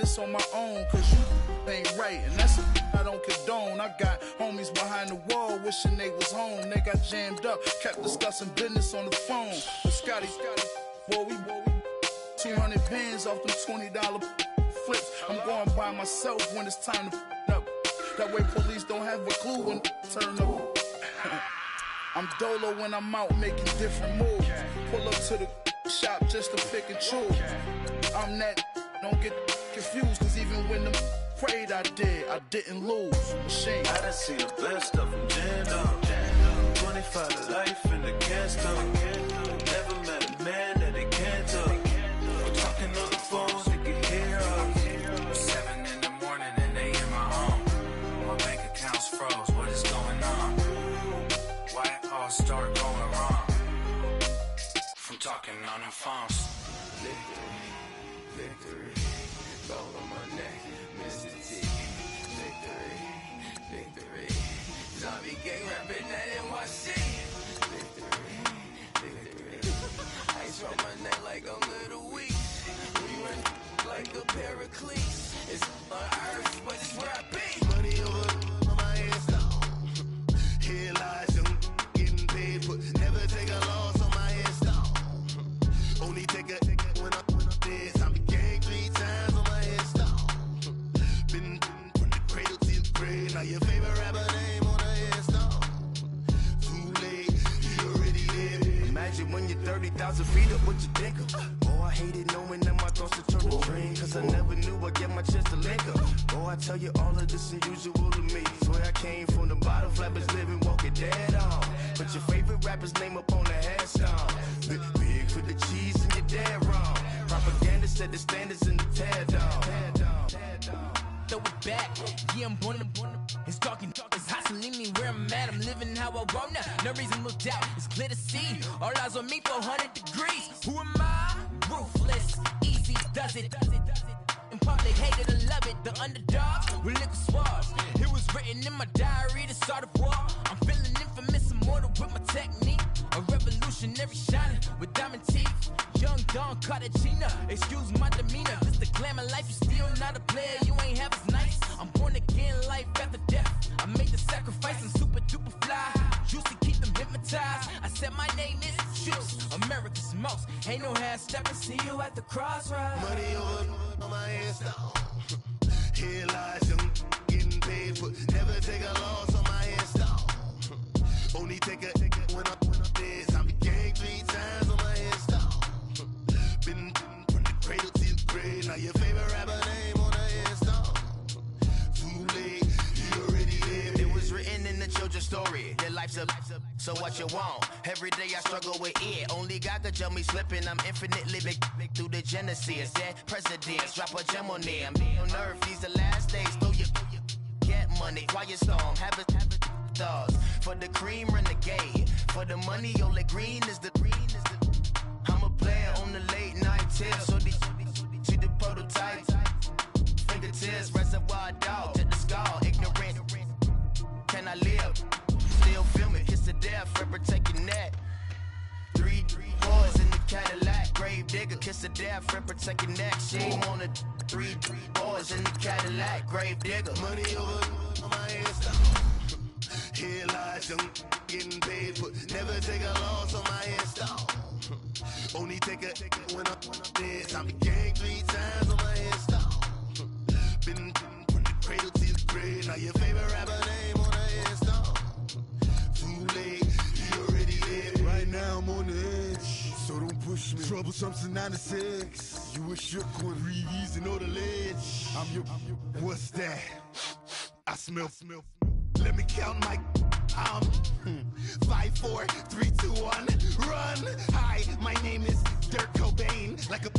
this on my own, cause you ain't right, and that's I don't condone. I got homies behind the wall wishing they was home. They got jammed up, kept discussing business on the phone. But Scotty, boy, we 200 bands off them $20 flips. I'm going by myself when it's time to up. That way police don't have a clue when turn up. I'm dolo when I'm out making different moves. Pull up to the shop just to pick and choose. I'm that, don't get confused, cause even when the prayed I didn't lose. Machine. I done seen the best of them jammed up. 25 to life in the cast up. Never met a man that they can't talk. We're talking on the phone, they can hear us. 7 in the morning and they in my home. My bank account's froze, what is going on? Why it all start going wrong? From talking on the phones. Victory, gold on my neck, Mr. T. Victory, zombie gang rapping that NYC. Victory, ice on my neck like I'm Little Weak. We run like a Pericles. It's on earth, but it's where I be. Money over on my hands down. Here lies young, getting paid, but never take a loss on my hands down. Only take a when I'm dead. Zombie gang 3 times on my hands down. Been from the cradle to the grave. Now your favorite rapper name on the hands down. Too late, you already live. Imagine when you're 30,000 feet up, what you think of? Oh, I hated knowing that my thoughts would turn to dream. Cause I never knew I'd get my chance to link up. Oh, I tell you all of this unusual to me. Swear I came from the bottom, flappers living, walking dead on. Put your favorite rapper's name up on the headstone. Big for the cheese and you're dead wrong. Propaganda set the standards in the tear down. Throw it back, yeah, I'm born to it's talking, it's hustling me where I'm at. I'm living how I want now, no reasonable doubt. It's clear to see, all eyes on me, 400 degrees. Who am I? Ruthless, easy does it. In public, hate it or love it. The underdogs with liquor swabs. It was written in my diary to start a war. I'm feeling infamous, immortal with my technique. A revolutionary shining with diamond teeth. Young Don Cartagena, excuse my demeanor. This the glamour life, you still not a player, you ain't half as nice. I'm born again, life after death. I made the sacrifice and super duper fly. Used to keep them hypnotized. I said my name is Juice, America's most. Ain't no half stepping, see you at the crossroads. Money over on my hands down. Here lies young, getting paid, but never take a loss on my hands down. Only take a when I'm dead. Zombie gang 3 times on my hands down. Been from the cradle to the grave. Now your favorite rapper name on the hands down. Too late, you already lived. It was written in the children's story. Your life's a so what you want. Every day I struggle with it. Only God could tell me slipping. I'm infinitely big through the genesis. Dead presidents, drop a gem on them. On earth, these the last days. Throw your get money, quiet storm. Have it thoughts. For the cream, renegade. For the money, only green is the I'm a player on the late night tip. So these see the prototype. Fingertips, reservoir dog to the skull. Ignorant. Can I live? Still film it. Kiss to death, forever taking that. 3 boys in the Cadillac. Grave digger, kiss to death, forever taking that. Shame on the 3 boys in the Cadillac. Grave digger. Money over on my hands down. Here lies young, getting paid, but never take a loss on my hands down. Only take a when I'm dead. Zombie gang 3 times on my hands down. Been from the cradle to the grave. Now your favorite rapper name on the hands down. Too late, you already lived. Right now I'm on the edge, so don't push me. Troublesome to 9 to 6. You a shook one, breathe easy, know the ledge. I'm your, what's that? I smell. Let me count my 5, 4, 3, 2, 1, run. Hi, my name is Dirk Cobain. Like a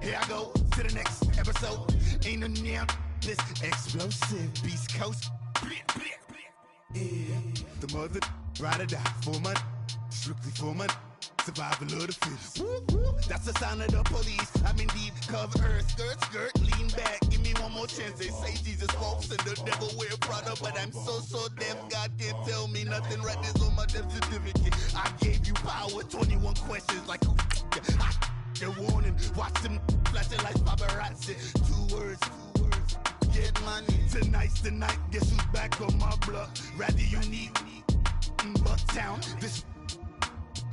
here I go to the next episode. Ain't no damn this explosive Beast Coast. Yeah. The mother ride or die for my strictly for my survival of the fittest. That's the sign of the police. I'm in deep cover earth, skirt, lean back. Give me one more chance. They say Jesus walks and the devil wear Prada, but I'm so deaf. God can't tell me nothing. Right this on my death certificate. I gave you power. 21 questions like the warning. Watch them flashing like paparazzi. 2 words. Tonight's the night, guess who's back on my block? Rather unique, Bucktown. This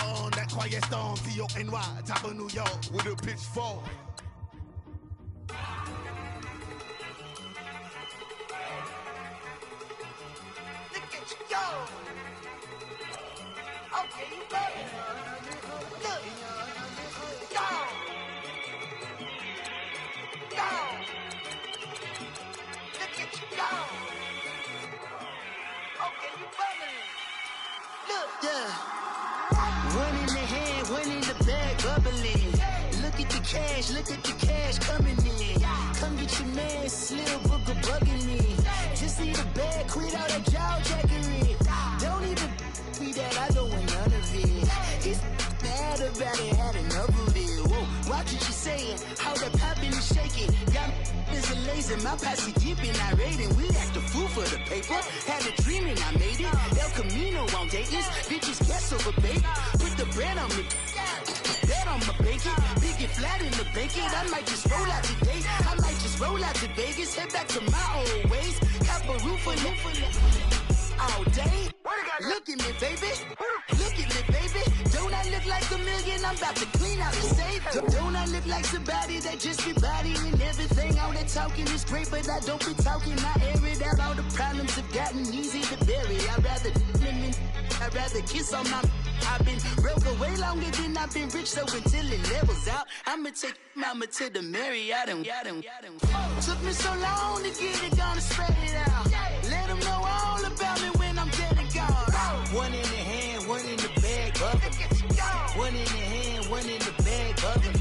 on that quiet storm, T-O-N-Y, top of New York with a pitchfork. Look at you go. Okay, you better. Look. Go. Go. Look at you go. Okay, you better. Look. Yeah. One in the hand, one in the bag, bubbling. Look at the cash coming in. Come get your man, Slim Booker bugging me. Just need a bag, quit all that jaw jackery. Don't even be that, I don't want none of it. He's mad about it, had enough of it. Whoa, watch what you saying, how that poppin' and shaking. Got is a lazy, my posse deep and I raiding. We act a fool for the paper, had a dream and I made it. El Camino on Dayton's, bitches guess over baby. Put the bread on me, bet on my bacon. Big and flat in the bacon, I might just roll out today. I might just roll out to Vegas, head back to my old ways. Cop a roof for all day. Look at me, baby. Look at me, baby. Don't I look like a million? I'm about to clean out the safe. Don't I look like somebody that just be bodying everything? All that talking is great, but I don't be talking. I air it out. All the problems have gotten easy to bury. I'd rather kiss on my. I've been broke away longer than I've been rich, so until it levels out, I'ma take mama to the Marriott and took me so long to get it, gonna spread it out. Let them know all about me when I'm dead and gone. One in the hand, one in the bag, bubbling. One in the hand, one in the bag, bubbling.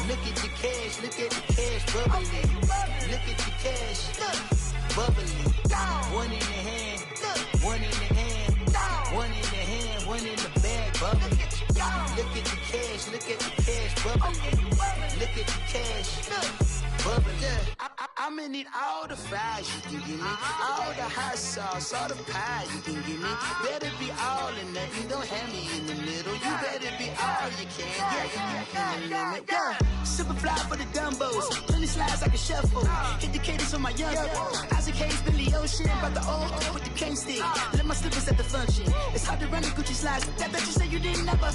Look at the cash, bubbling. Look at the cash, bubbling. One in the hand, one in the hand, one in the hand, one in the bag, bubbling. Look at the cash, bubbling. Look at the cash, bubbling. I'ma need all the fries you can give me, all the hot sauce, all the pie you can give me. Better be all or nothing, don't have me in the middle. You better be all you can, yeah. Super fly for the dumbos, plenty slides like a shuffle. Hit the cadence on my young Isaac Hayes, Billy Ocean, but the old with the cane stick. Let my slippers at the function. It's hard to run the Gucci slides. That bet you say you didn't never.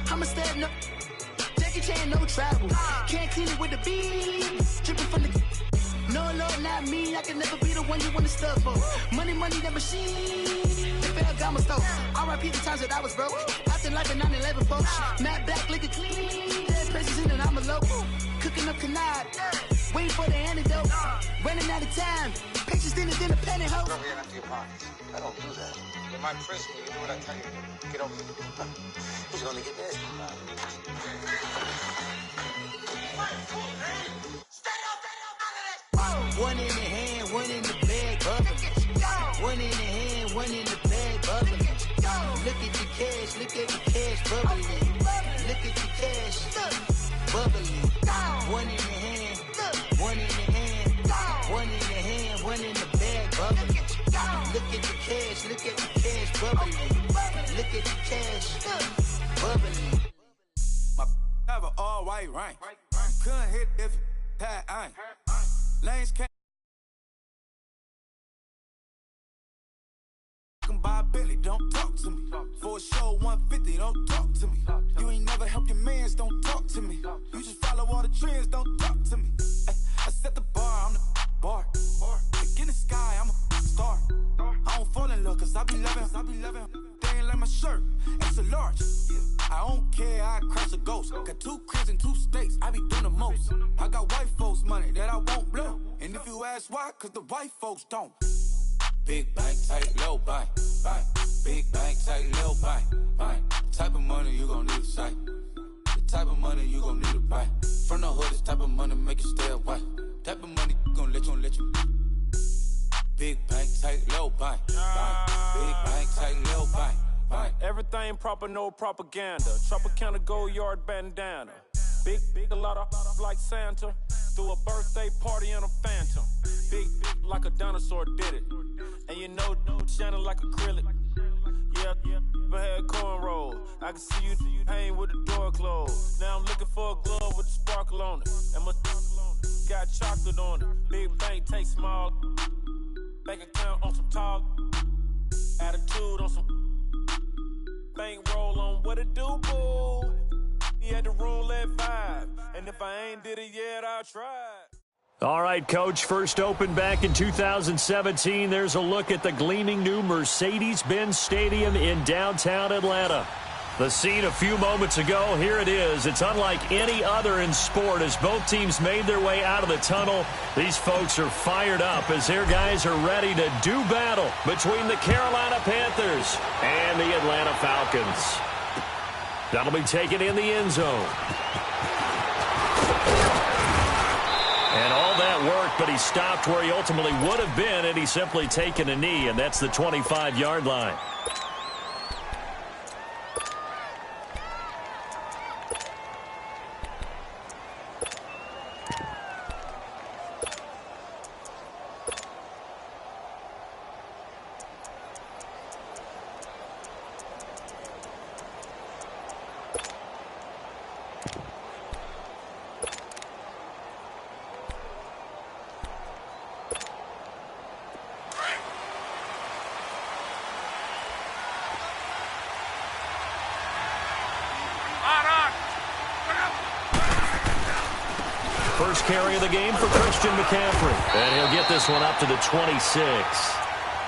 I'ma step no. Jackie Chan, no travel. Can't clean it with the beat. Dripping from the. No, Lord, not me. I can never be the one you want to stuff for. Money, that machine. The bell got my stove. R.I.P. the times that I was broke. Acting like a 9/11 folks. Matte black, liquor clean. Dead places in and I'm a local. Cooking up canard. Waiting for the antidote. Running out of time. Patience in the penny hoe. Go here after your parties. I don't do that. In my prison, you do what I tell you. Get over it. Who's gonna get this? One in the hand, one in the bag, bubbling. One in the hand, one in the bag, bubbling. Look at the cash, bubbling. Look at the cash, bubbling. One in the hand, one in the hand, one in the hand, one in the bag, bubbling. Look at the cash, bubbling. Look at the cash, bubbling. My have an all white rank. Couldn't hit if it had ain't. Lanes can't buy a Billy, don't talk to me. For a show 150, don't talk to me. You ain't never help your mans, don't talk to me. You just follow all the trends, don't talk to me. I set the bar, I'm the bar. Look in the sky, I'm a star. I don't fall in love, cause I be loving. They ain't like my shirt, it's a large. I don't care, I crash a ghost. Got 2 cribs and 2 states, I be doing the most. I got white folks money that I won't blow. And if you ask why, cause the white folks don't. Big bank, tight, low bank. Big bank, tight, low bank. The type of money you gon' need a sight. The type of money you gon' need a buy. From the hood, this type of money make you stay away. Type of money gon' let you. Big bank, tight, low bank. Big bank, tight, low bank. Everything proper, no propaganda. Tropicana gold yard bandana. Big, a lot of like Santa. Threw a birthday party in a phantom. Big like a dinosaur did it. And you know, shining like acrylic. Yeah, but had cornrow. I can see you hang with the door closed. Now I'm looking for a glove with a sparkle on it. And my got chocolate on it. Big bank, take small. Bank account on some talk. Attitude on some bankroll on what it do, boo. He had the roulette vibe, and if I ain't did it yet, I'll try. All right, Coach, first opened back in 2017. There's a look at the gleaming new Mercedes-Benz Stadium in downtown Atlanta. The scene a few moments ago, here it is. It's unlike any other in sport as both teams made their way out of the tunnel. These folks are fired up as their guys are ready to do battle between the Carolina Panthers and the Atlanta Falcons. That'll be taken in the end zone. And all that worked, but he stopped where he ultimately would have been, and he's simply taken a knee, and that's the 25-yard line. First carry of the game for Christian McCaffrey. And he'll get this one up to the 26.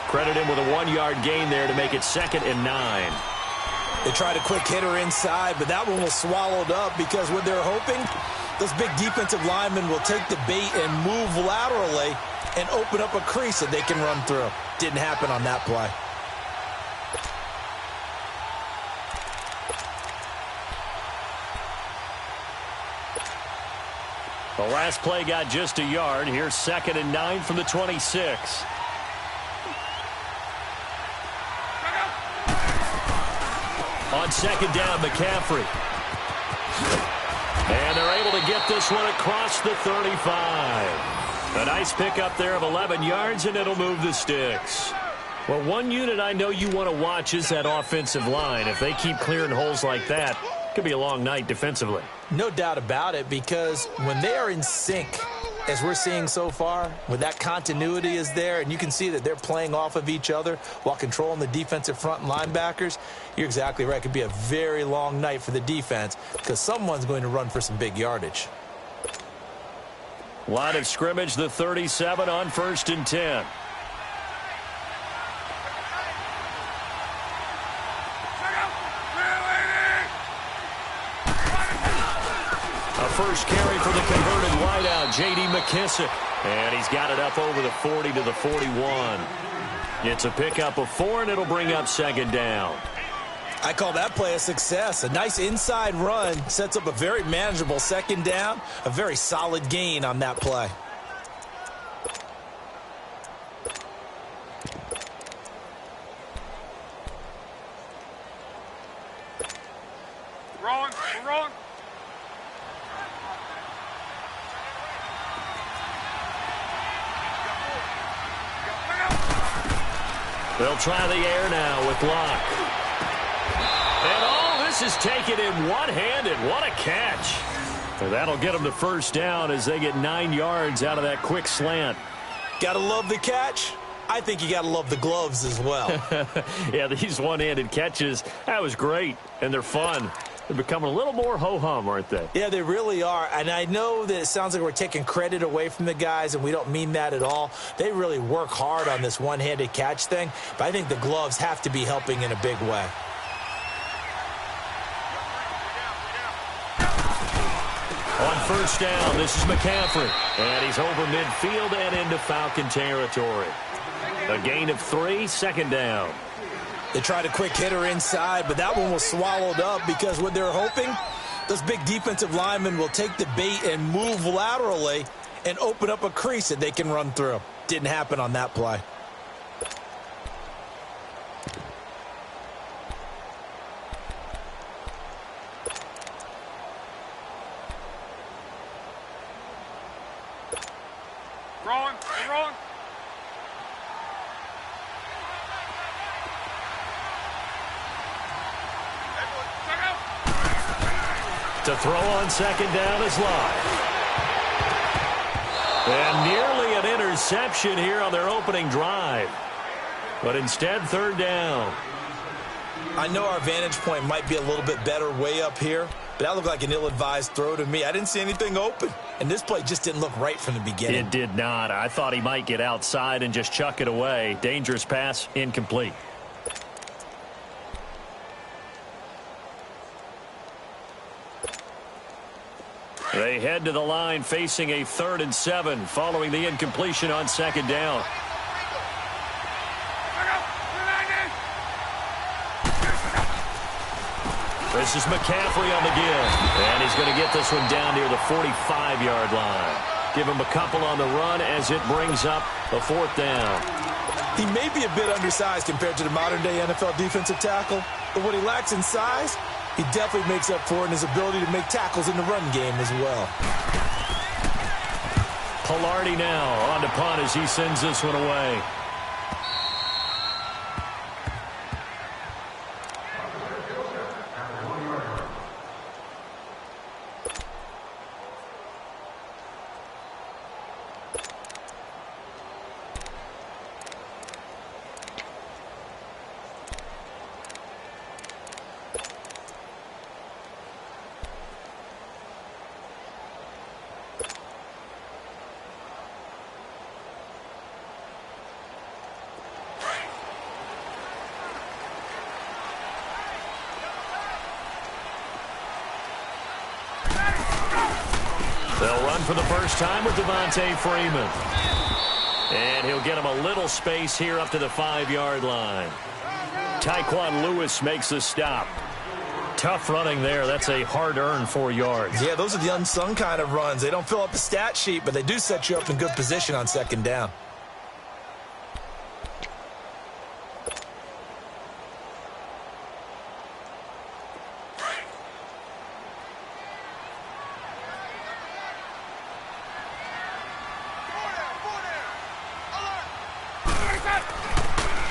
Credit him with a 1-yard gain there to make it 2nd and 9. They tried a quick hitter inside, but that one was swallowed up because what they're hoping, those big defensive linemen will take the bait and move laterally and open up a crease that they can run through. Didn't happen on that play. The last play got just a yard. Here's 2nd and 9 from the 26. On 2nd down, McCaffrey. And they're able to get this one across the 35. A nice pickup there of 11 yards, and it'll move the sticks. Well, one unit I know you want to watch is that offensive line. If they keep clearing holes like that, it could be a long night defensively. No doubt about it, because when they are in sync, as we're seeing so far, when that continuity is there, and you can see that they're playing off of each other while controlling the defensive front and linebackers, you're exactly right. It could be a very long night for the defense because someone's going to run for some big yardage. Line of scrimmage, the 37 on 1st and 10. First carry for the converted wideout, J.D. McKissick. And he's got it up over the 40 to the 41. It's a pickup of 4, and it'll bring up 2nd down. I call that play a success. A nice inside run sets up a very manageable 2nd down. A very solid gain on that play. Rolling. They'll try the air now with Locke. And all this is taken in one-handed. What a catch. And that'll get them the 1st down as they get 9 yards out of that quick slant. Gotta love the catch. I think you gotta love the gloves as well. Yeah, these one-handed catches, that was great. And they're fun. They're becoming a little more ho-hum, aren't they? Yeah, they really are. And I know that it sounds like we're taking credit away from the guys, and we don't mean that at all. They really work hard on this one-handed catch thing, but I think the gloves have to be helping in a big way. On 1st down, this is McCaffrey. And he's over midfield and into Falcon territory. A gain of 3, 2nd down. They tried a quick hitter inside, but that one was swallowed up because what they're hoping, those big defensive linemen will take the bait and move laterally and open up a crease that they can run through. Didn't happen on that play. Rolling. To throw on 2nd down is Locke. And nearly an interception. interception here on their opening drive. But instead, third down. I know our vantage point might be a little bit better way up here, but that looked like an ill-advised throw to me. I didn't see anything open, and this play just didn't look right from the beginning. It did not. I thought he might get outside and just chuck it away. Dangerous pass, incomplete. They head to the line facing a 3rd and 7 following the incompletion on second down. This is McCaffrey on the give, and he's going to get this one down near the 45-yard line. Give him a couple on the run as it brings up a 4th down. He may be a bit undersized compared to the modern-day NFL defensive tackle, but what he lacks in size, he definitely makes up for in his ability to make tackles in the run game as well. Pilardi now on to punt as he sends this one away. They'll run for the first time with Devontae Freeman. And he'll get him a little space here up to the 5-yard line. Tyquan Lewis makes the stop. Tough running there. That's a hard-earned 4 yards. Yeah, those are the unsung kind of runs. They don't fill up the stat sheet, but they do set you up in good position on second down.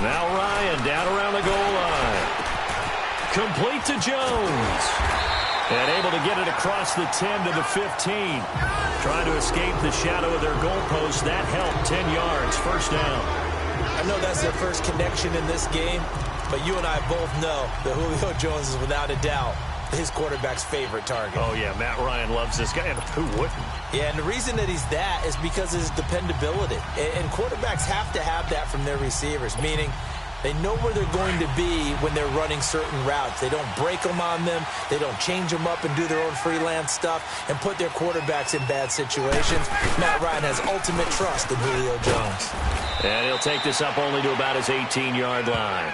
Now Ryan down around the goal line. Complete to Jones. And able to get it across the 10 to the 15. Trying to escape the shadow of their goalpost. That helped. 10 yards. First down. I know that's their first connection in this game, but you and I both know that Julio Jones is without a doubt his quarterback's favorite target. Oh, yeah. Matt Ryan loves this guy. And who wouldn't? Yeah, and the reason that he's that is because of his dependability. And quarterbacks have to have that from their receivers, meaning they know where they're going to be when they're running certain routes. They don't break them on them. They don't change them up and do their own freelance stuff and put their quarterbacks in bad situations. Matt Ryan has ultimate trust in Julio Jones. And he'll take this up only to about his 18-yard line.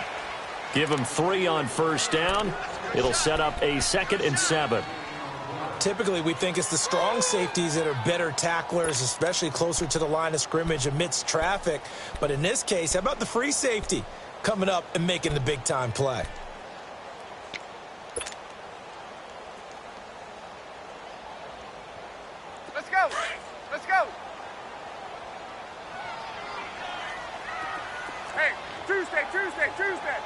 Give him 3 on first down. It'll set up a 2nd and 7. Typically, we think it's the strong safeties that are better tacklers, especially closer to the line of scrimmage amidst traffic. But in this case, how about the free safety coming up and making the big-time play? Let's go. Let's go. Hey, Tuesday.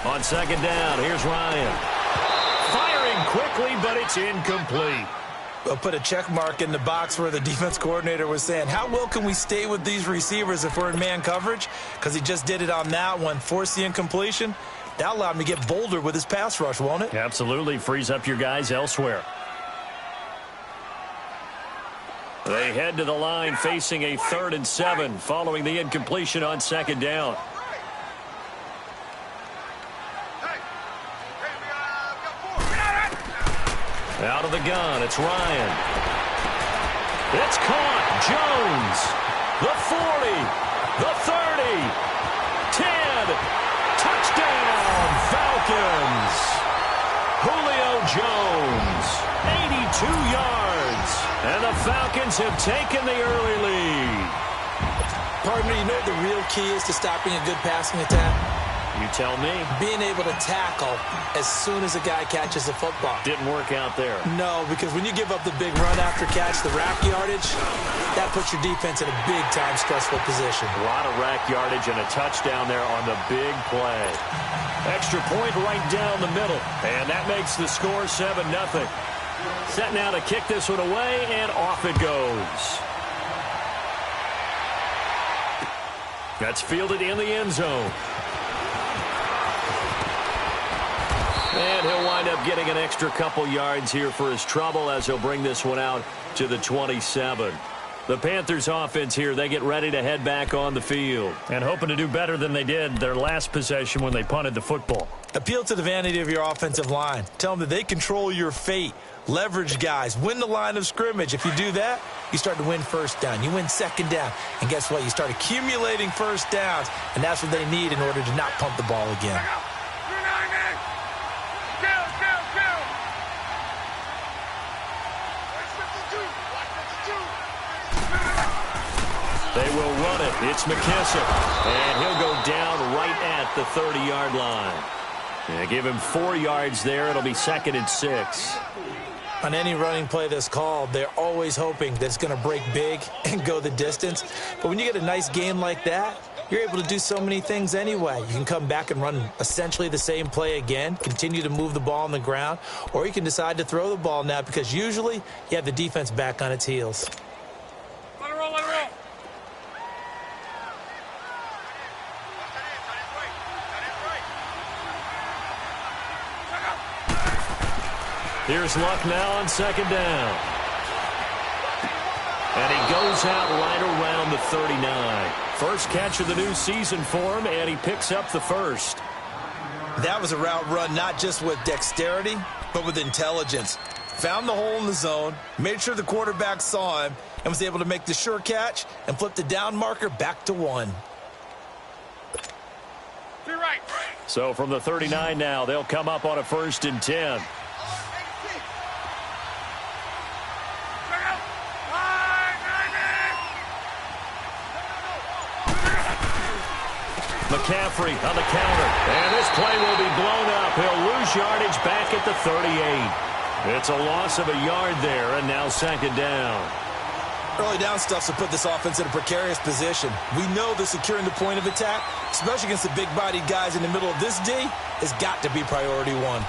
On second down, here's Ryan. Firing quickly, but it's incomplete. We'll put a check mark in the box where the defense coordinator was saying, how well can we stay with these receivers if we're in man coverage? Because he just did it on that one, forced the incompletion. That'll allow him to get bolder with his pass rush, won't it? Absolutely. Frees up your guys elsewhere. They head to the line facing a 3rd and 7 following the incompletion on second down. Out of the gun, it's Ryan. It's caught. Jones. The 40. The 30. 10. Touchdown, Falcons. Julio Jones. 82 yards. And the Falcons have taken the early lead. Partner, you know what the real key is to stopping a good passing attack? You tell me. Being able to tackle as soon as a guy catches the football. Didn't work out there. No, because when you give up the big run after catch, the rack yardage, that puts your defense in a big-time stressful position. A lot of rack yardage and a touchdown there on the big play. Extra point right down the middle, and that makes the score 7-0. Set now to kick this one away, and off it goes. That's fielded in the end zone. And he'll wind up getting an extra couple yards here for his trouble as he'll bring this one out to the 27. The Panthers offense here, they get ready to head back on the field. And hoping to do better than they did their last possession when they punted the football. Appeal to the vanity of your offensive line. Tell them that they control your fate. Leverage guys. Win the line of scrimmage. If you do that, you start to win first down. You win second down. And guess what? You start accumulating first downs. And that's what they need in order to not pump the ball again. They will run it. It's McKissick. And he'll go down right at the 30-yard line. And give him 4 yards there. It'll be 2nd and 6. On any running play that's called, they're always hoping that it's going to break big and go the distance. But when you get a nice game like that, you're able to do so many things anyway. You can come back and run essentially the same play again, continue to move the ball on the ground, or you can decide to throw the ball now because usually you have the defense back on its heels. Let it roll, let it roll. Here's Luck now on 2nd down. And he goes out right around the 39. First catch of the new season for him, and he picks up the first. That was a route run not just with dexterity, but with intelligence. Found the hole in the zone, made sure the quarterback saw him, and was able to make the sure catch and flip the down marker back to 1. To your right. So from the 39 now, they'll come up on a 1st and 10. McCaffrey on the counter. And this play will be blown up. He'll lose yardage back at the 38. It's a loss of a yard there, and now 2nd down. Early down stuff's to put this offense in a precarious position. We know that securing the point of attack, especially against the big-bodied guys in the middle of this D, has got to be priority 1.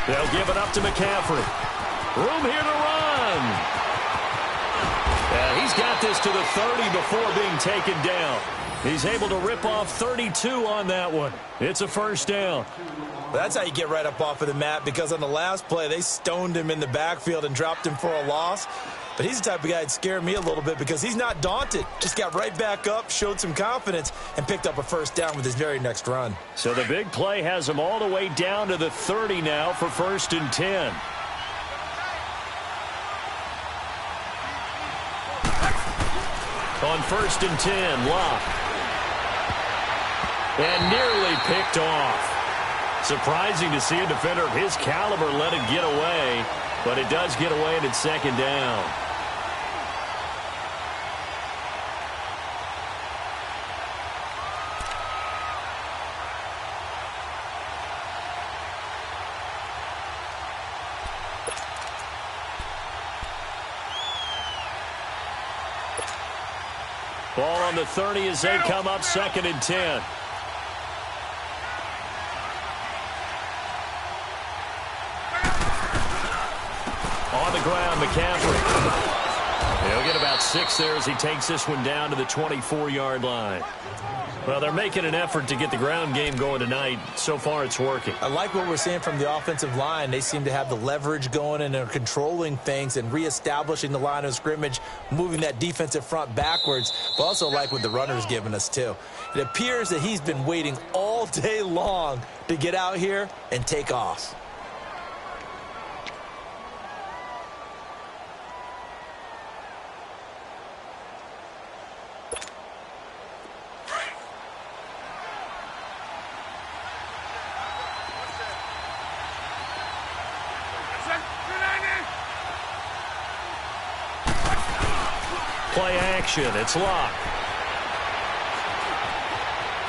They'll give it up to McCaffrey. Room here to run. And he's got this to the 30 before being taken down. He's able to rip off 32 on that one. It's a 1st down. That's how you get right up off of the mat, because on the last play, they stoned him in the backfield and dropped him for a loss. But he's the type of guy that scared me a little bit because he's not daunted. Just got right back up, showed some confidence, and picked up a 1st down with his very next run. So the big play has him all the way down to the 30 now for 1st and 10. On 1st and 10, Luck. And nearly picked off. Surprising to see a defender of his caliber let it get away, but it does get away and it's 2nd down. Ball on the 30 as they come up 2nd and 10. On the ground, McCaffrey. He'll get about 6 there as he takes this one down to the 24-yard line. Well, they're making an effort to get the ground game going tonight. So far, it's working. I like what we're seeing from the offensive line. They seem to have the leverage going and are controlling things and reestablishing the line of scrimmage, moving that defensive front backwards, but also like what the runner's giving us, too. It appears that he's been waiting all day long to get out here and take off. play action. It's Luck.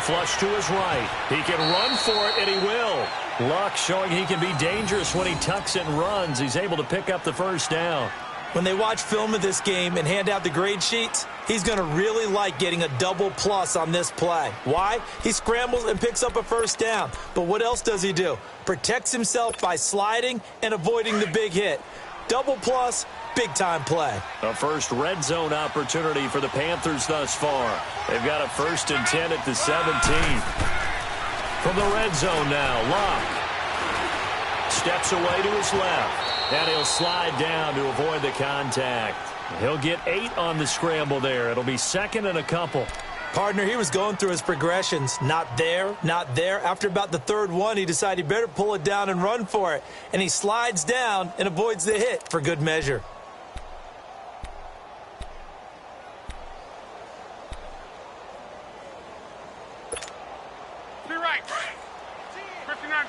Flush to his right. He can run for it, and he will. Luck showing he can be dangerous when he tucks and runs. He's able to pick up the first down. When they watch film of this game and hand out the grade sheets, he's going to really like getting a double plus on this play. Why? He scrambles and picks up a first down. But what else does he do? Protects himself by sliding and avoiding the big hit. Double plus, big-time play. A first red zone opportunity for the Panthers thus far. They've got a 1st and 10 at the 17. From the red zone now, Luck steps away to his left. And he'll slide down to avoid the contact. He'll get 8 on the scramble there. It'll be 2nd and a couple. Partner, he was going through his progressions. Not there, not there. After about the 3rd one, he decided he better pull it down and run for it. And he slides down and avoids the hit for good measure. Be right. 59.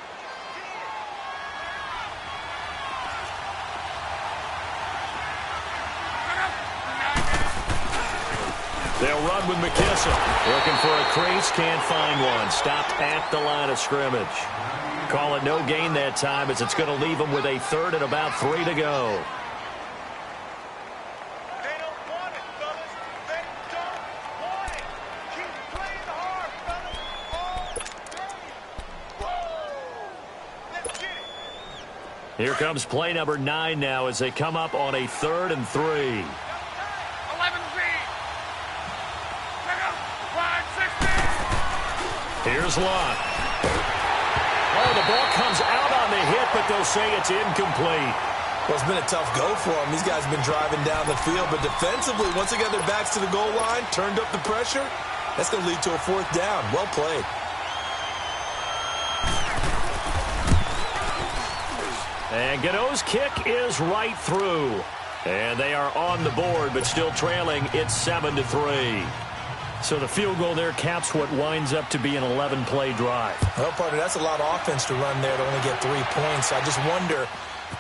They'll run with McKissick. Looking for a crease, can't find one. Stopped at the line of scrimmage. Call it no gain that time as it's going to leave him with a 3rd and about 3 to go. They don't want it, fellas. They don't want it. Keep playing hard, fellas. All day. Whoa! Let's get it. Here comes play number 9 now as they come up on a 3rd and 3. Here's Luck. Oh, the ball comes out on the hit, but they'll say it's incomplete. Well, it's been a tough go for them. These guys have been driving down the field, but defensively, once they got their backs to the goal line, turned up the pressure, that's going to lead to a 4th down. Well played. And Godot's kick is right through. And they are on the board, but still trailing. It's 7-3. So the field goal there caps what winds up to be an 11-play drive. Well, partner, that's a lot of offense to run there to only get 3 points. I just wonder,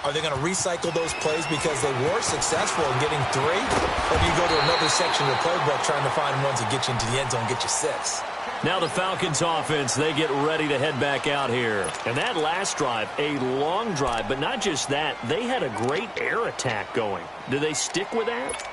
are they going to recycle those plays because they were successful in getting 3? Or do you go to another section of the playbook trying to find ones that get you into the end zone and get you 6? Now the Falcons offense, they get ready to head back out here. And that last drive, a long drive, but not just that, they had a great air attack going. Do they stick with that?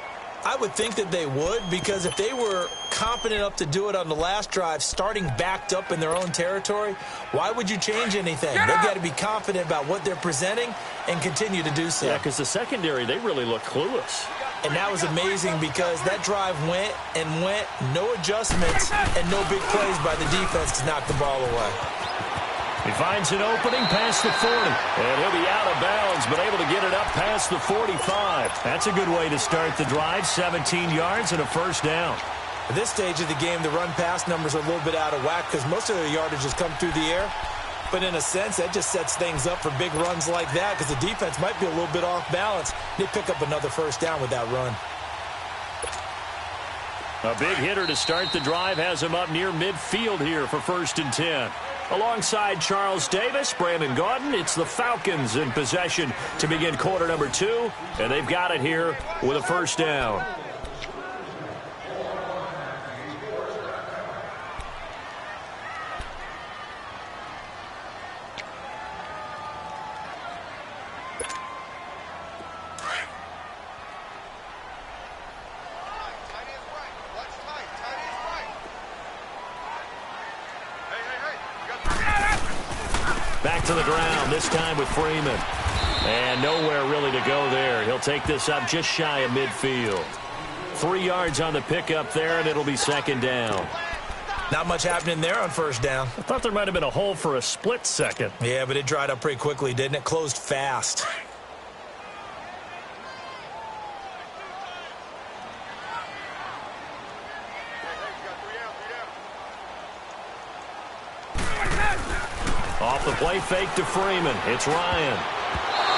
I would think that they would, because if they were confident enough to do it on the last drive, starting backed up in their own territory, why would you change anything? They've got to be confident about what they're presenting and continue to do so. Yeah, because the secondary, they really look clueless. And that was amazing because that drive went and went, no adjustments, and no big plays by the defense to knock the ball away. He finds an opening past the 40, and he'll be out of bounds, but able to get it up past the 45. That's a good way to start the drive, 17 yards and a 1st down. At this stage of the game, the run-pass numbers are a little bit out of whack because most of their yardage has come through the air. But in a sense, that just sets things up for big runs like that because the defense might be a little bit off balance. They pick up another 1st down with that run. A big hitter to start the drive has him up near midfield here for 1st and 10. Alongside Charles Davis, Brandon Gaudin, it's the Falcons in possession to begin quarter number 2, and they've got it here with a 1st down. Back to the ground, this time with Freeman. And nowhere really to go there. He'll take this up just shy of midfield. 3 yards on the pickup there, and it'll be 2nd down. Not much happening there on 1st down. I thought there might have been a hole for a split second. Yeah, but it dried up pretty quickly, didn't it? Closed fast. Off the play fake to Freeman. It's Ryan.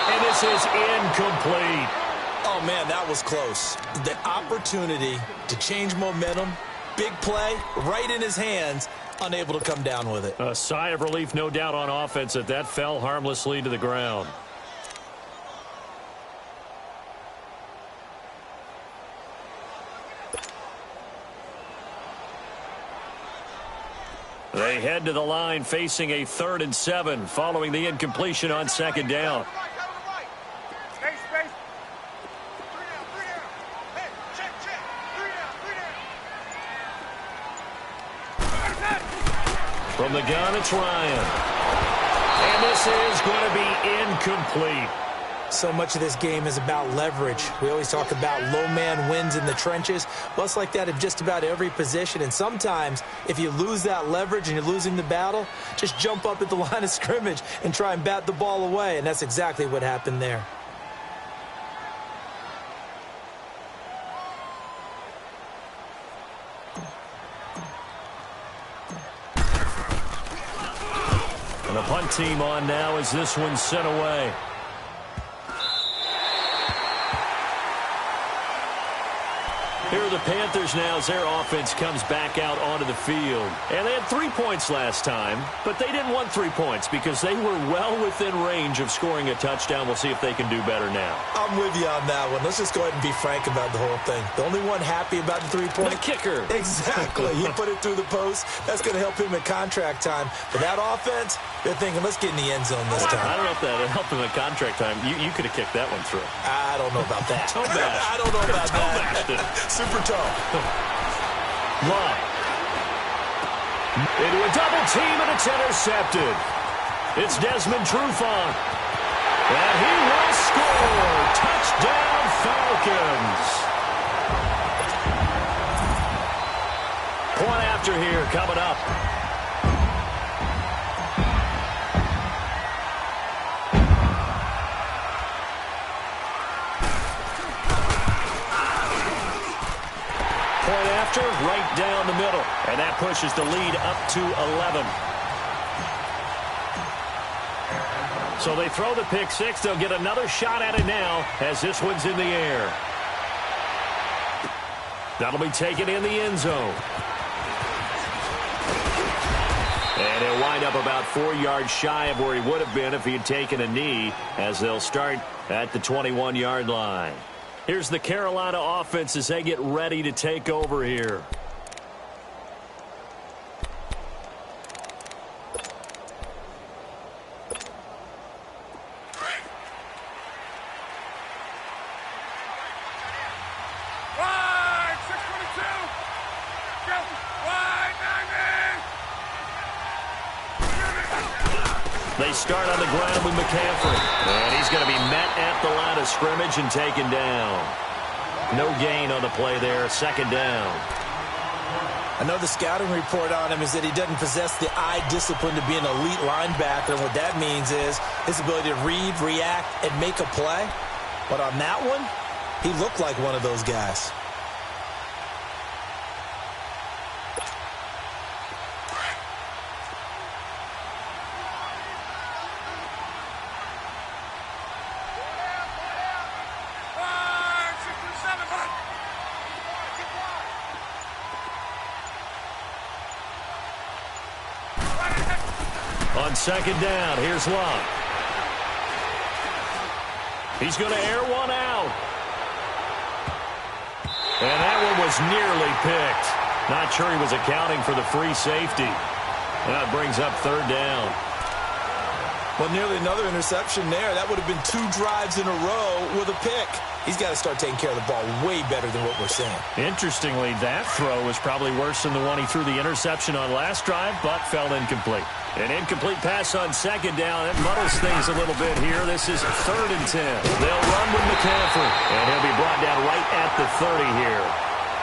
And this is incomplete. Oh, man, that was close. The opportunity to change momentum, big play, right in his hands, unable to come down with it. A sigh of relief, no doubt, on offense that fell harmlessly to the ground. They head to the line facing a 3rd and 7 following the incompletion on 2nd down. From the gun, it's Ryan. And this is going to be incomplete. So much of this game is about leverage. We always talk about low man wins in the trenches. Well, it's like that in just about every position. And sometimes, if you lose that leverage and you're losing the battle, just jump up at the line of scrimmage and try and bat the ball away. And that's exactly what happened there. And the punt team on now as this one's sent away. Here are the Panthers now as their offense comes back out onto the field. And they had 3 points last time, but they didn't want 3 points because they were well within range of scoring a touchdown. We'll see if they can do better now. I'm with you on that one. Let's just go ahead and be frank about the whole thing. The only one happy about the 3-point. The kicker. Exactly. He put it through the post. That's going to help him at contract time. But that offense, they're thinking, let's get in the end zone this time. I don't know if that helped him at contract time. You could have kicked that one through. I don't know about that. Toe bash. I don't know about that. Super toe. Love. Into a double team, and it's intercepted. It's Desmond Trufant. And he will score. Touchdown, Falcons. Point after here coming up. Right down the middle, and that pushes the lead up to 11. So they throw the pick six. They'll get another shot at it now as this one's in the air. That'll be taken in the end zone. And he'll wind up about 4 yards shy of where he would have been if he had taken a knee, as they'll start at the 21-yard line. Here's the Carolina offense as they get ready to take over here. They start on the ground with McCaffrey. And he's going to be met at the line of scrimmage and taken down. No gain on the play there. 2nd down. I know the scouting report on him is that he doesn't possess the eye discipline to be an elite linebacker. And what that means is his ability to read, react, and make a play. But on that one, he looked like one of those guys. On 2nd down, here's Love. He's going to air one out. And that one was nearly picked. Not sure he was accounting for the free safety. And that brings up 3rd down. Well, nearly another interception there. That would have been 2 drives in a row with a pick. He's got to start taking care of the ball way better than what we're seeing. Interestingly, that throw was probably worse than the one he threw the interception on last drive, but fell incomplete. An incomplete pass on 2nd down. That muddles things a little bit here. This is 3rd and 10. They'll run with McCaffrey, and he'll be brought down right at the 30 here.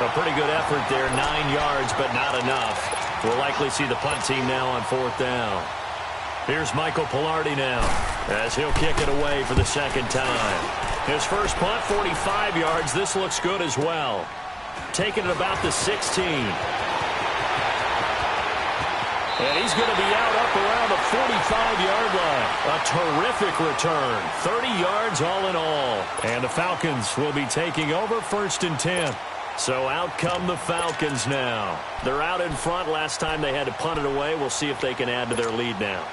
A pretty good effort there, 9 yards, but not enough. We'll likely see the punt team now on 4th down. Here's Michael Pilardi now as he'll kick it away for the 2nd time. His first punt, 45 yards. This looks good as well. Taking it about the 16. And he's going to be out up around the 45-yard line. A terrific return. 30 yards all in all. And the Falcons will be taking over 1st and 10. So out come the Falcons now. They're out in front. Last time they had to punt it away. We'll see if they can add to their lead now.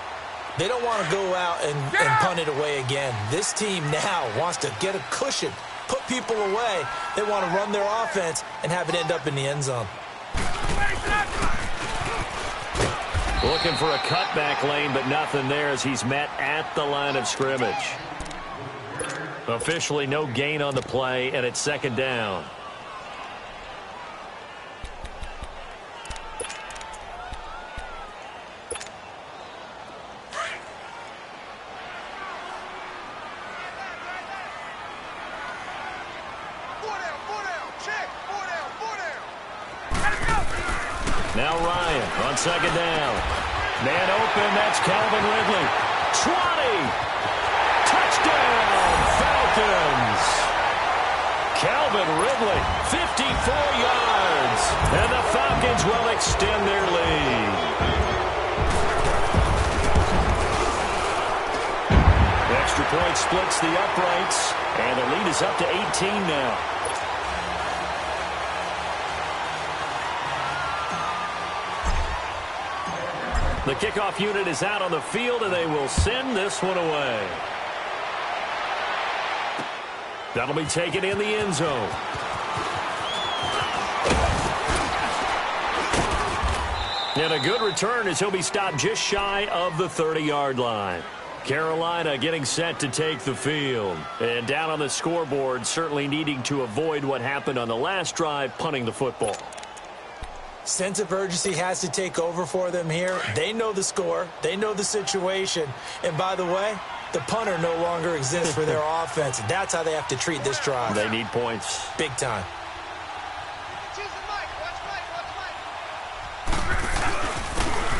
They don't want to go out and punt it away again. This team now wants to get a cushion, put people away. They want to run their offense and have it end up in the end zone. Looking for a cutback lane, but nothing there as he's met at the line of scrimmage. Officially no gain on the play, and it's second down. Now Ryan on second down. Man open, that's Calvin Ridley. 20! Touchdown, Falcons! Calvin Ridley, 54 yards. And the Falcons will extend their lead. Extra point splits the uprights, and the lead is up to 18 now. The kickoff unit is out on the field, and they will send this one away. That'll be taken in the end zone. And a good return as he'll be stopped just shy of the 30-yard line. Carolina getting set to take the field. And down on the scoreboard, certainly needing to avoid what happened on the last drive, punting the football. Sense of urgency has to take over for them here. They know the score. They know the situation. And by the way, the punter no longer exists for their offense. That's how they have to treat this drive. They need points. Big time.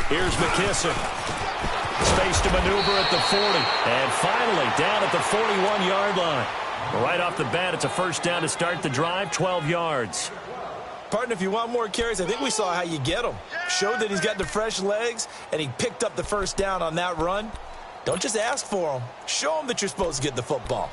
Here's McKissick. Space to maneuver at the 40. And finally down at the 41-yard line. Right off the bat, it's a first down to start the drive, 12 yards. Partner, if you want more carries, I think we saw how you get him. Showed that he's got the fresh legs, and he picked up the first down on that run. Don't just ask for him. Show him that you're supposed to get the football.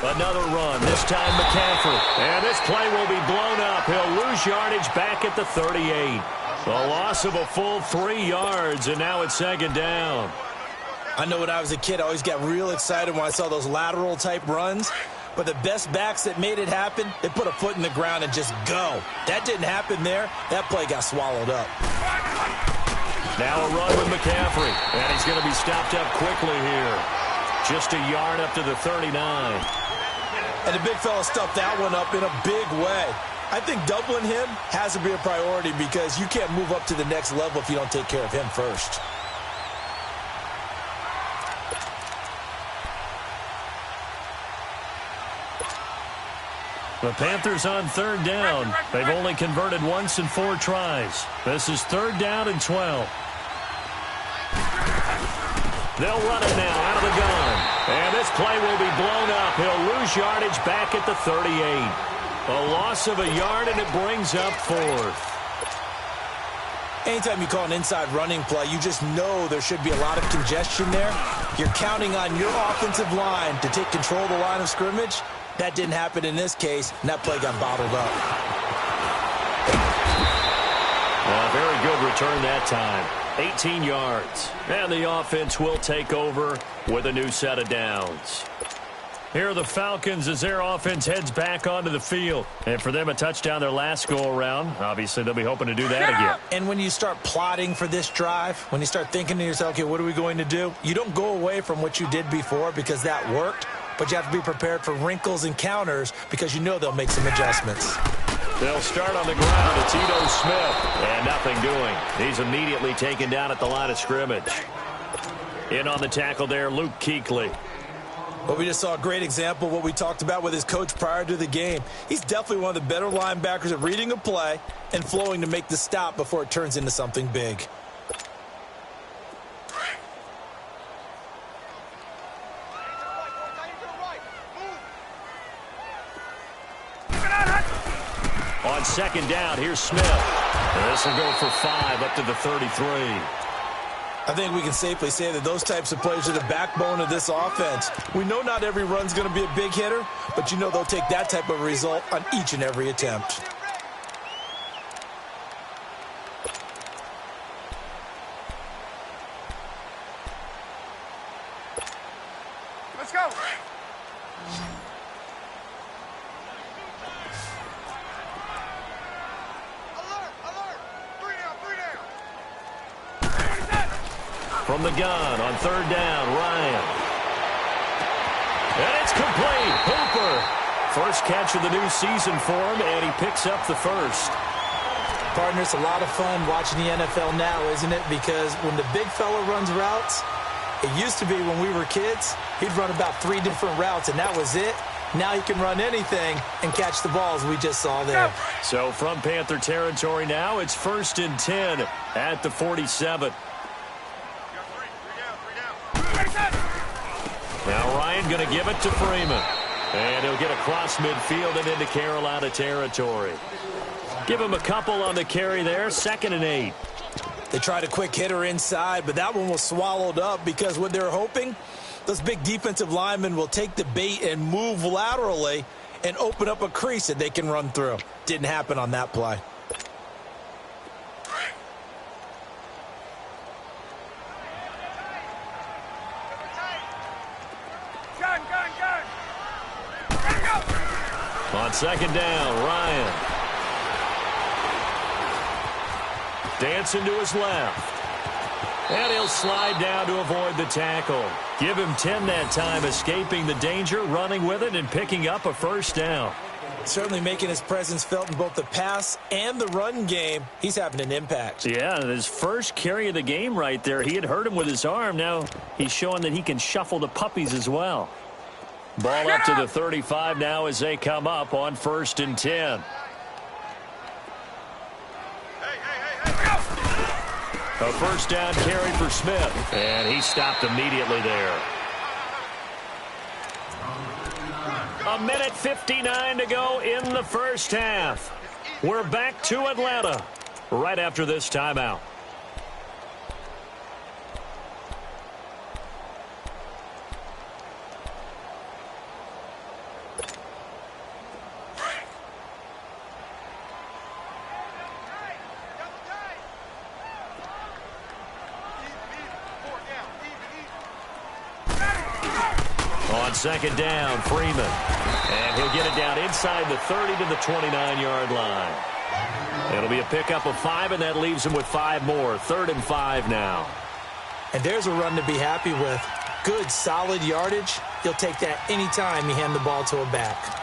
Another run, this time McCaffrey. And this play will be blown up. He'll lose yardage back at the 38. The loss of a full 3 yards, and now it's second down. I know when I was a kid, I always got real excited when I saw those lateral-type runs. But the best backs that made it happen, they put a foot in the ground and just go. That didn't happen there. That play got swallowed up. Now a run with McCaffrey. And he's going to be stopped up quickly here. Just a yard up to the 39. And the big fella stuffed that one up in a big way. I think doubling him has to be a priority because you can't move up to the next level if you don't take care of him first. The Panthers on third down. They've only converted once in 4 tries. This is third down and 12. They'll run it now out of the gun. And this play will be blown up. He'll lose yardage back at the 38. A loss of a yard, and it brings up 4th. Anytime you call an inside running play, you just know there should be a lot of congestion there. You're counting on your offensive line to take control of the line of scrimmage. That didn't happen in this case, and that play got bottled up. A very good return that time. 18 yards. And the offense will take over with a new set of downs. Here are the Falcons as their offense heads back onto the field. And for them, a touchdown their last go-around. Obviously, they'll be hoping to do that again. And when you start plotting for this drive, when you start thinking to yourself, okay, what are we going to do? You don't go away from what you did before because that worked. But you have to be prepared for wrinkles and counters because you know they'll make some adjustments. They'll start on the ground. It's Ito Smith. And nothing doing. He's immediately taken down at the line of scrimmage. In on the tackle there, Luke Kuechly. Well, we just saw a great example of what we talked about with his coach prior to the game. He's definitely one of the better linebackers at reading a play and flowing to make the stop before it turns into something big. On second down, here's Smith. And this will go for 5 up to the 33. I think we can safely say that those types of players are the backbone of this offense. We know not every run's going to be a big hitter, but you know they'll take that type of result on each and every attempt. Let's go. From the gun on third down, Ryan. And it's complete. Hooper. First catch of the new season for him, and he picks up the first. Partner, it's a lot of fun watching the NFL now, isn't it? Because when the big fella runs routes, it used to be when we were kids, he'd run about 3 different routes, and that was it. Now he can run anything and catch the balls we just saw there. So from Panther territory now, it's 1st and 10 at the 47. Now Ryan going to give it to Freeman. And he'll get across midfield and into Carolina territory. Give him a couple on the carry there. 2nd and 8. They tried a quick hitter inside, but that one was swallowed up because what they're hoping, those big defensive linemen will take the bait and move laterally and open up a crease that they can run through. Didn't happen on that play. On 2nd down, Ryan. Dancing to his left. And he'll slide down to avoid the tackle. Give him 10 that time, escaping the danger, running with it, and picking up a 1st down. Certainly making his presence felt in both the pass and the run game. He's having an impact. Yeah, his first carry of the game right there. He had hurt him with his arm. Now he's showing that he can shuffle the puppies as well. Ball up to the 35 now as they come up on 1st and 10. A 1st down carry for Smith, and he stopped immediately there. 1:59 to go in the first half. We're back to Atlanta right after this timeout. On 2nd down, Freeman. And he'll get it down inside the 30 to the 29-yard line. It'll be a pickup of 5, and that leaves him with 5 more. 3rd and 5 now. And there's a run to be happy with. Good, solid yardage. He'll take that anytime you hand the ball to a back.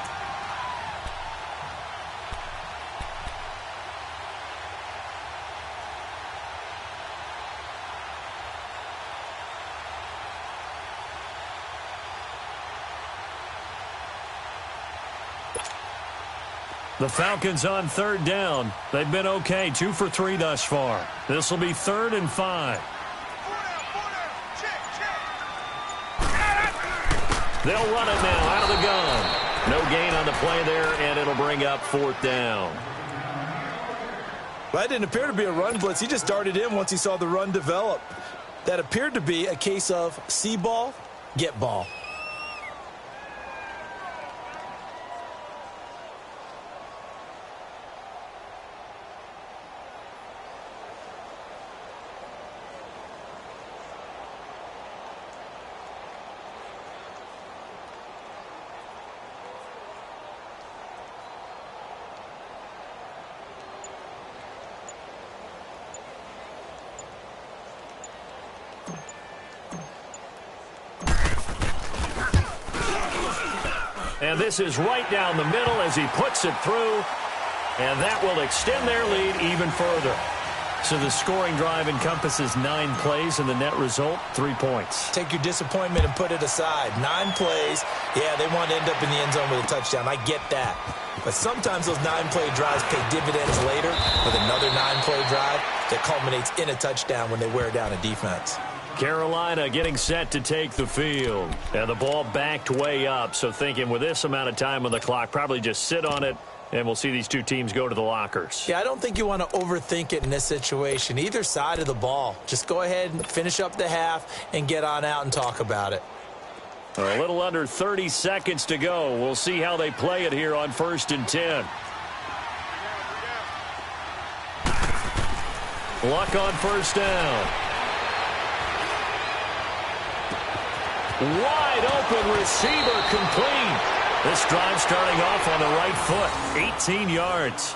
The Falcons on 3rd down. They've been okay, 2 for 3 thus far. This will be 3rd and 5. They'll run it now out of the gun. No gain on the play there, and it'll bring up 4th down. Well, that didn't appear to be a run blitz. He just darted in once he saw the run develop. That appeared to be a case of see ball, get ball. And this is right down the middle as he puts it through. And that will extend their lead even further. So the scoring drive encompasses 9 plays, and the net result, 3 points. Take your disappointment and put it aside. 9 plays. Yeah, they want to end up in the end zone with a touchdown. I get that. But sometimes those 9-play drives pay dividends later with another 9-play drive that culminates in a touchdown when they wear down a defense. Carolina getting set to take the field. And the ball backed way up, so thinking with this amount of time on the clock, probably just sit on it And we'll see these two teams go to the lockers. Yeah, I don't think you want to overthink it in this situation. Either side of the ball. Just go ahead and finish up the half and get on out and talk about it. A little under 30 seconds to go. We'll see how they play it here on 1st and 10. Luck on 1st down. Wide open receiver complete. This drive starting off on the right foot. 18 yards.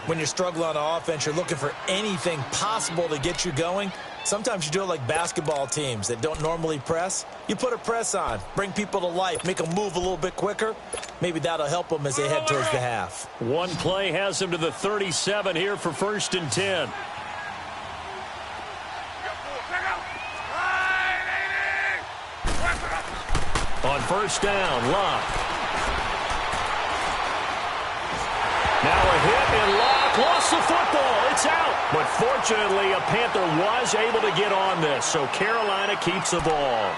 When you're struggling on offense, you're looking for anything possible to get you going. Sometimes you do it like basketball teams that don't normally press. You put a press on, bring people to life, make them move a little bit quicker. Maybe that'll help them as they head towards the half. One play has them to the 37 here for 1st and 10. On 1st down, Luck. Now a hit, and Luck lost the football. It's out. But fortunately, a Panther was able to get on this, so Carolina keeps the ball.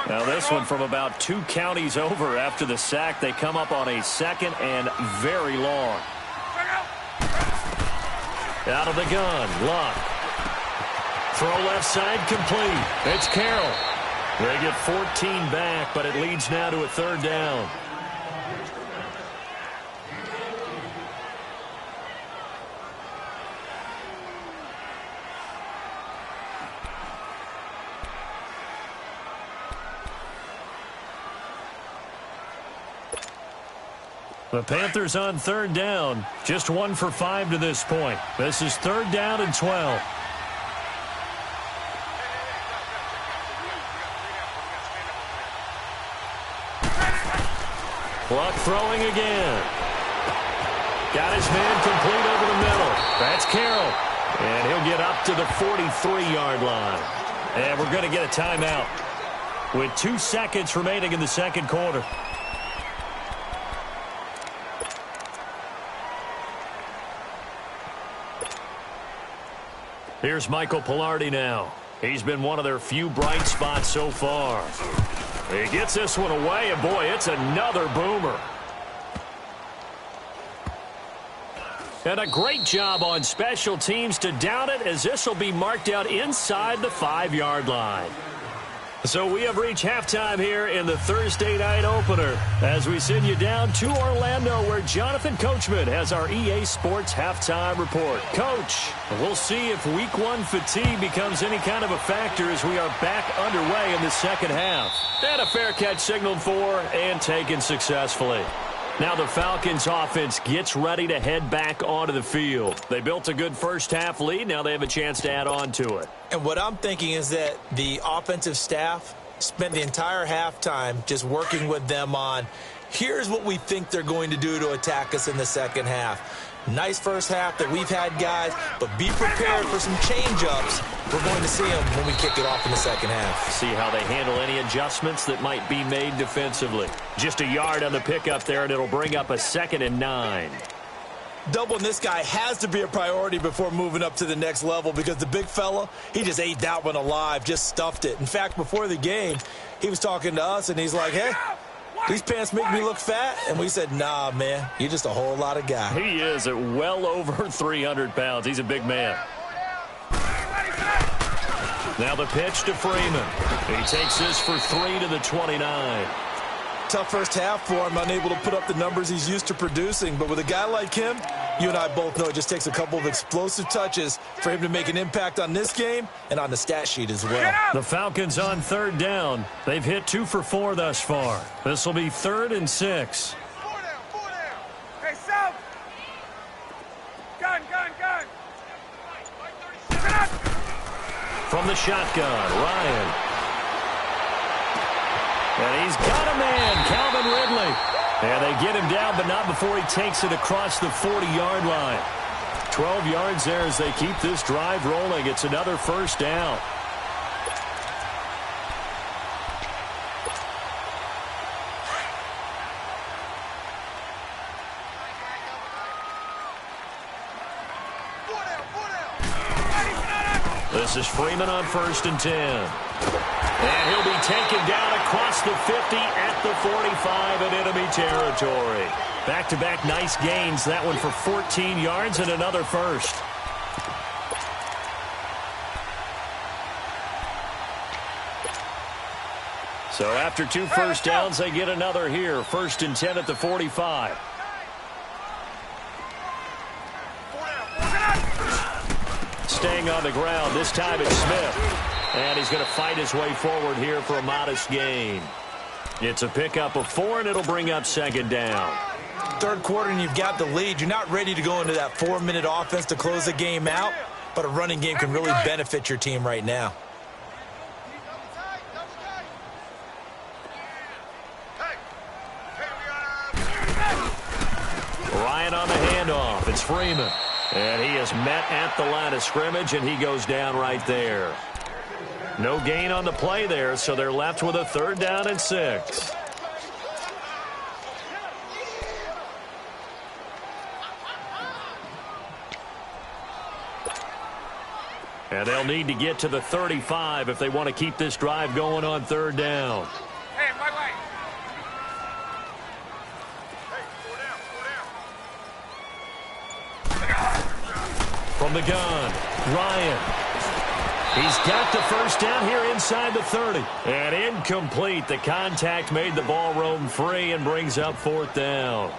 Now this one from about 2 counties over after the sack. They come up on a 2nd and very long. Out of the gun, Luck. Throw left side complete. It's Carroll. They get 14 back, but it leads now to a 3rd down. The Panthers on 3rd down. Just 1 for 5 to this point. This is 3rd down and 12. Luck throwing again. Got his man complete over the middle. That's Carroll. And he'll get up to the 43-yard line. And we're going to get a timeout with 2 seconds remaining in the 2nd quarter. Here's Michael Pilardi now. He's been one of their few bright spots so far. He gets this one away, and boy, it's another boomer. And a great job on special teams to down it, as this will be marked out inside the 5-yard line. So we have reached halftime here in the Thursday night opener as we send you down to Orlando, where Jonathan Coachman has our EA Sports halftime report. Coach, we'll see if week 1 fatigue becomes any kind of a factor as we are back underway in the 2nd half. And a fair catch signaled for and taken successfully. Now the Falcons offense gets ready to head back onto the field. They built a good first half lead. Now they have a chance to add on to it. And what I'm thinking is that the offensive staff spent the entire halftime just working with them on, here's what we think they're going to do to attack us in the 2nd half. Nice first half that we've had, guys, but be prepared for some change-ups. We're going to see them when we kick it off in the 2nd half. See how they handle any adjustments that might be made defensively. Just a yard on the pickup there, and it'll bring up a 2nd and 9. Doubling this guy has to be a priority before moving up to the next level, because the big fella, he just ate that one alive, just stuffed it. In fact, before the game, he was talking to us, and he's like, hey, these pants make me look fat. And we said, nah, man, you're just a whole lot of guy. He is at well over 300 pounds. He's a big man. Now the pitch to Freeman. He takes this for 3 to the 29. Tough first half for him, unable to put up the numbers he's used to producing. But with a guy like him, you and I both know it just takes a couple of explosive touches for him to make an impact on this game and on the stat sheet as well. The Falcons on 3rd down. They've hit 2 for 4 thus far. This will be 3rd and 6. 4 down. Hey, South. Gun. From the shotgun, Ryan. And he's got a man, Calvin Ridley. And they get him down, but not before he takes it across the 40-yard line. 12 yards there as they keep this drive rolling. It's another 1st down. The This is Freeman on 1st and 10. And he'll be taken down across the 50 at the 45 in enemy territory. Back-to-back nice gains. That one for 14 yards and another first. So after 2 first downs, they get another here. 1st and 10 at the 45. Staying on the ground. This time it's Smith. And he's going to fight his way forward here for a modest gain. It's a pickup of 4, and it'll bring up 2nd down. Third quarter, and you've got the lead. You're not ready to go into that 4-minute offense to close the game out, but a running game can really benefit your team right now. Ryan on the handoff. It's Freeman. And he is met at the line of scrimmage, and he goes down right there. No gain on the play there, so they're left with a 3rd down and 6. And they'll need to get to the 35 if they want to keep this drive going on 3rd down. Hey, my way. From the gun, Ryan. He's got the 1st down here inside the 30. And incomplete. The contact made the ball roam free and brings up 4th down.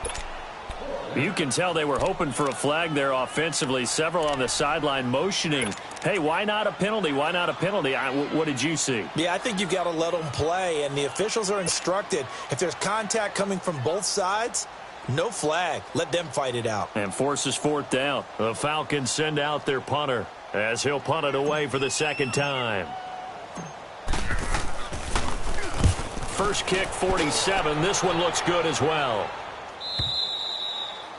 You can tell they were hoping for a flag there offensively. Several on the sideline motioning. Hey, why not a penalty? Why not a penalty? What did you see? Yeah, I think you've got to let them play, and the officials are instructed. If there's contact coming from both sides, no flag. Let them fight it out. And forces 4th down. The Falcons send out their punter as he'll punt it away for the 2nd time. First kick, 47. This one looks good as well.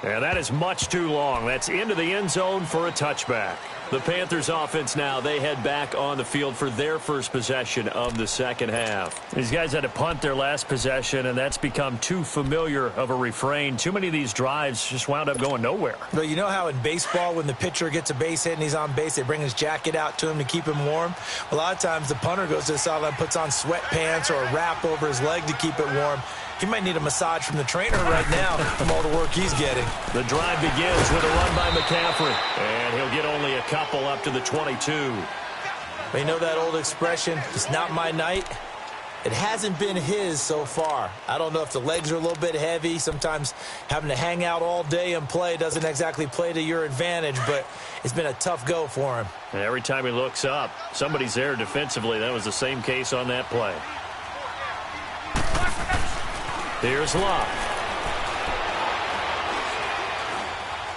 And that is much too long. That's into the end zone for a touchback. The Panthers offense now, they head back on the field for their first possession of the 2nd half. These guys had to punt their last possession, and that's become too familiar of a refrain. Too many of these drives just wound up going nowhere. But you know how in baseball, when the pitcher gets a base hit and he's on base, they bring his jacket out to him to keep him warm? A lot of times the punter goes to the sideline, puts on sweatpants or a wrap over his leg to keep it warm. He might need a massage from the trainer right now from all the work he's getting. The drive begins with a run by McCaffrey, and he'll get only a couple up to the 22. But you know that old expression, it's not my night? It hasn't been his so far. I don't know if the legs are a little bit heavy. Sometimes having to hang out all day and play doesn't exactly play to your advantage, but it's been a tough go for him. And every time he looks up, somebody's there defensively. That was the same case on that play. Here's Luck.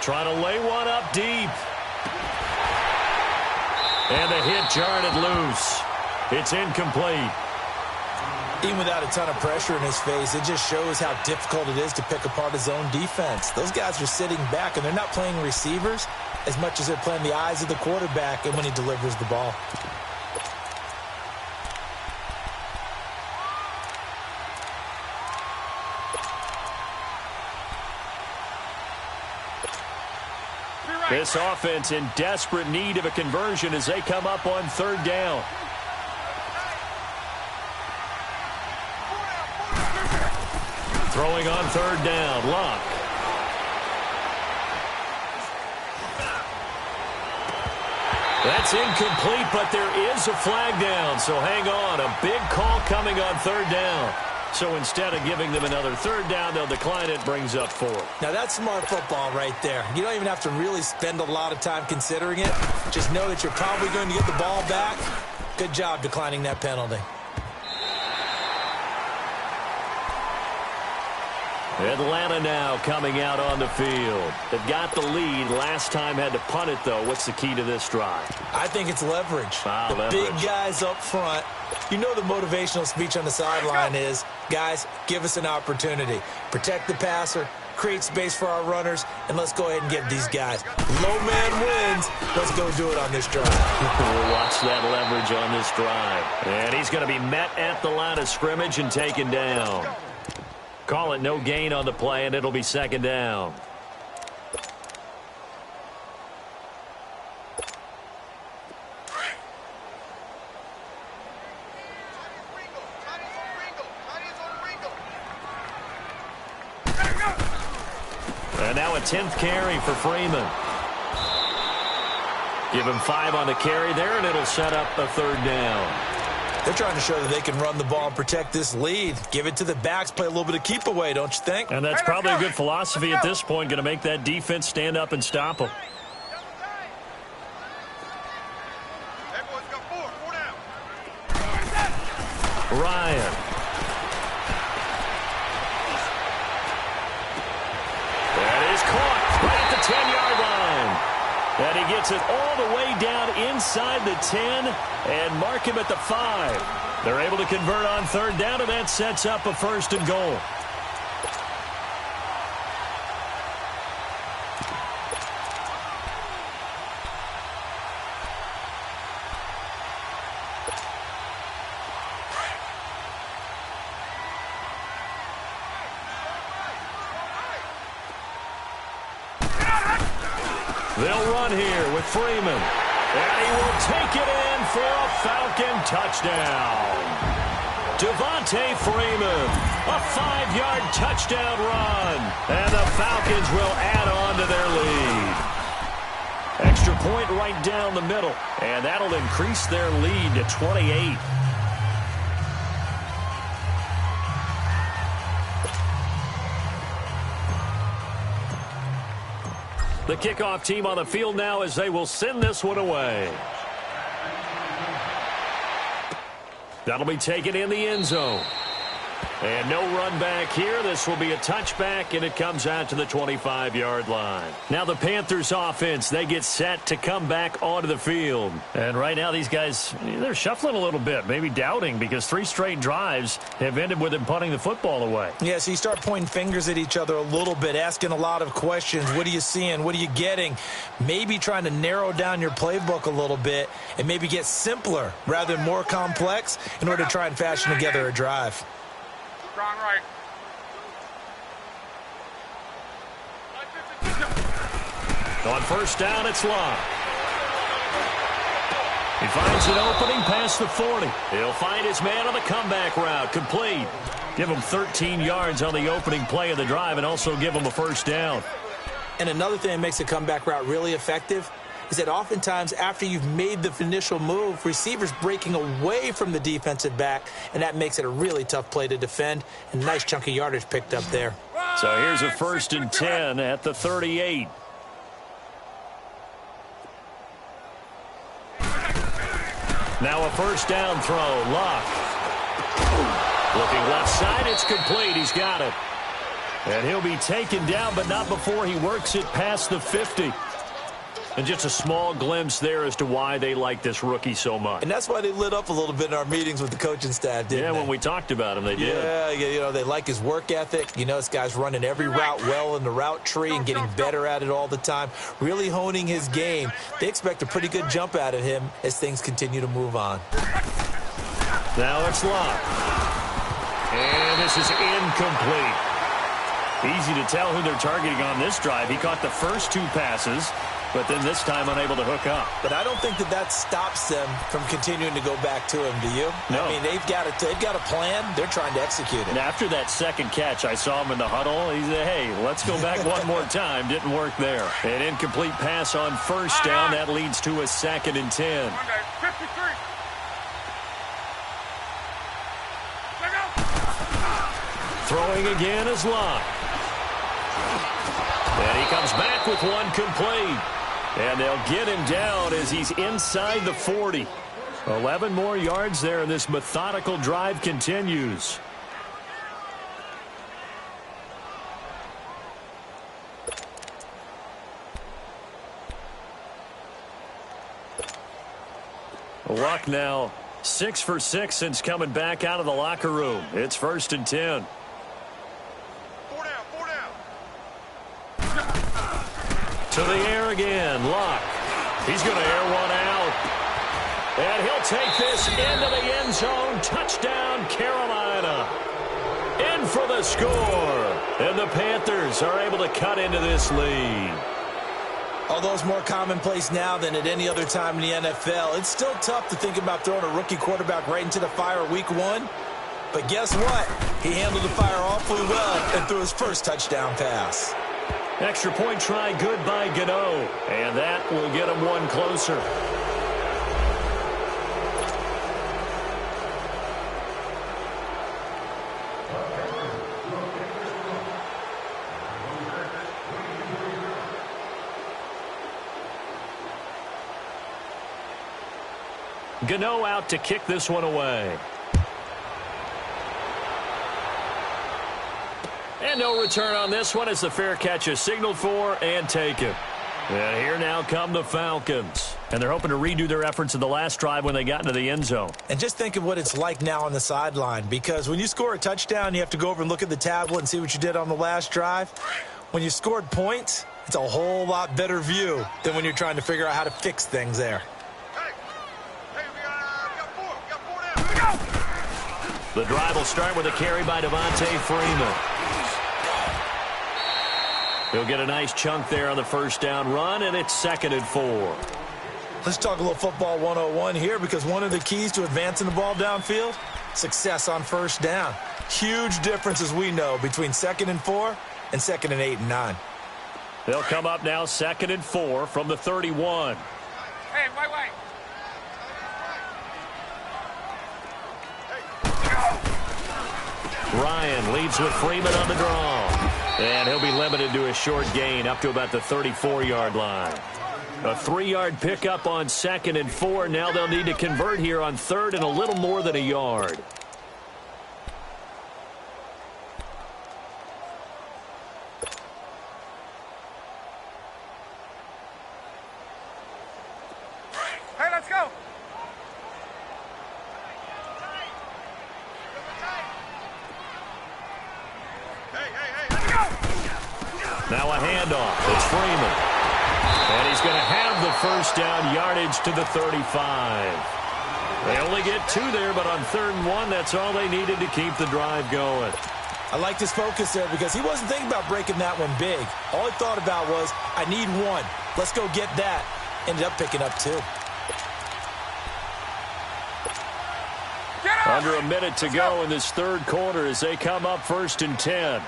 Trying to lay one up deep. And the hit jarred it loose. It's incomplete. Even without a ton of pressure in his face, it just shows how difficult it is to pick apart his own defense. Those guys are sitting back, and they're not playing receivers as much as they're playing the eyes of the quarterback and when he delivers the ball. This offense in desperate need of a conversion as they come up on 3rd down. Throwing on 3rd down, Luck. That's incomplete, but there is a flag down, so hang on. A big call coming on 3rd down. So instead of giving them another 3rd down, they'll decline it, brings up 4. Now that's smart football right there. You don't even have to really spend a lot of time considering it. Just know that you're probably going to get the ball back. Good job declining that penalty. Atlanta now coming out on the field. They've got the lead. Last time had to punt it, though. What's the key to this drive? I think it's leverage. Leverage. Big guys up front. You know the motivational speech on the sideline is, guys, give us an opportunity. Protect the passer, create space for our runners, and let's go ahead and get these guys. Low man wins. Let's go do it on this drive. We'll watch that leverage on this drive. And he's going to be met at the line of scrimmage and taken down. Call it no gain on the play, and it'll be 2nd down. now a 10th carry for Freeman. Give him 5 on the carry there, and it'll set up a 3rd down. They're trying to show that they can run the ball and protect this lead. Give it to the backs, play a little bit of keep away, don't you think? And that's probably a good philosophy at this point, going to make that defense stand up and stop them. Ryan. That is caught right at the 10-yard line. And he gets it all the way down inside the 10 and mark him at the 5. They're able to convert on 3rd down, and that sets up a 1st and goal. They'll run here with Freeman. And he will take it in for a Falcon touchdown. Devontae Freeman, a 5-yard touchdown run. And the Falcons will add on to their lead. Extra point right down the middle. And that'll increase their lead to 28. The kickoff team on the field now as they will send this one away. That'll be taken in the end zone. And no run back here. This will be a touchback, and it comes out to the 25-yard line. Now the Panthers offense, they get set to come back onto the field. And right now these guys, they're shuffling a little bit, maybe doubting, because 3 straight drives have ended with them punting the football away. Yeah, so you start pointing fingers at each other a little bit, asking a lot of questions. What are you seeing? What are you getting? Maybe trying to narrow down your playbook a little bit and maybe get simpler rather than more complex in order to try and fashion together a drive. Strong right. On 1st down, it's Locke. He finds an opening past the 40. He'll find his man on the comeback route. Complete. Give him 13 yards on the opening play of the drive and also give him a 1st down. And another thing that makes a comeback route really effective is that oftentimes after you've made the initial move, receivers breaking away from the defensive back, and that makes it a really tough play to defend. And nice chunk of yardage picked up there. So here's a 1st and 10 at the 38. Now a 1st down throw. Locke. Looking left side, it's complete. He's got it. And he'll be taken down, but not before he works it past the 50. And just a small glimpse there as to why they like this rookie so much. And that's why they lit up a little bit in our meetings with the coaching staff, didn't they? Yeah, when we talked about him, they did. Yeah, you know, they like his work ethic. You know, this guy's running every route well in the route tree and getting better at it all the time, really honing his game. They expect a pretty good jump out of him as things continue to move on. Now it's Locke. And this is incomplete. Easy to tell who they're targeting on this drive. He caught the first 2 passes, but then this time unable to hook up. But I don't think that stops them from continuing to go back to him, do you? No. I mean, they've got a plan. They're trying to execute it. And after that second catch, I saw him in the huddle. He said, hey, let's go back one more time. Didn't work there. An incomplete pass on 1st down. That leads to a 2nd and 10. 53. Throwing again is Locke. And he comes back with one complete. And they'll get him down as he's inside the 40. 11 more yards there, and this methodical drive continues. Luck now 6 for 6 since coming back out of the locker room. It's 1st and 10. 4 down, 4 down. To the air again, Luck. He's going to air one out. And he'll take this into the end zone. Touchdown, Carolina. In for the score. And the Panthers are able to cut into this lead. Although it's more commonplace now than at any other time in the NFL, it's still tough to think about throwing a rookie quarterback right into the fire week 1. But guess what? He handled the fire awfully well and threw his first touchdown pass. Extra point try good by Gano, and that will get him one closer. Gano out to kick this one away. And no return on this one as the fair catch is signaled for and taken. And here now come the Falcons. And they're hoping to redo their efforts in the last drive when they got into the end zone. And just think of what it's like now on the sideline, because when you score a touchdown, you have to go over and look at the tablet and see what you did on the last drive. When you scored points, it's a whole lot better view than when you're trying to figure out how to fix things there. The drive will start with a carry by Devontae Freeman. He'll get a nice chunk there on the first down run, and it's 2nd and 4. Let's talk a little football 101 here, because one of the keys to advancing the ball downfield, success on first down. Huge difference, as we know, between 2nd and 4 and 2nd and 8 and 9. They'll come up now 2nd and 4 from the 31. Hey, wait. Ryan leads with Freeman on the draw. And he'll be limited to a short gain up to about the 34-yard line. A 3-yard pickup on 2nd and 4. Now they'll need to convert here on 3rd and a little more than a yard. Hey, let's go. Now a handoff. It's Freeman. And he's going to have the first down yardage to the 35. They only get 2 there, but on 3rd and 1, that's all they needed to keep the drive going. I liked his focus there because he wasn't thinking about breaking that one big. All he thought about was, I need 1. Let's go get that. Ended up picking up 2. Under a minute to go in this 3rd quarter as they come up 1st and 10.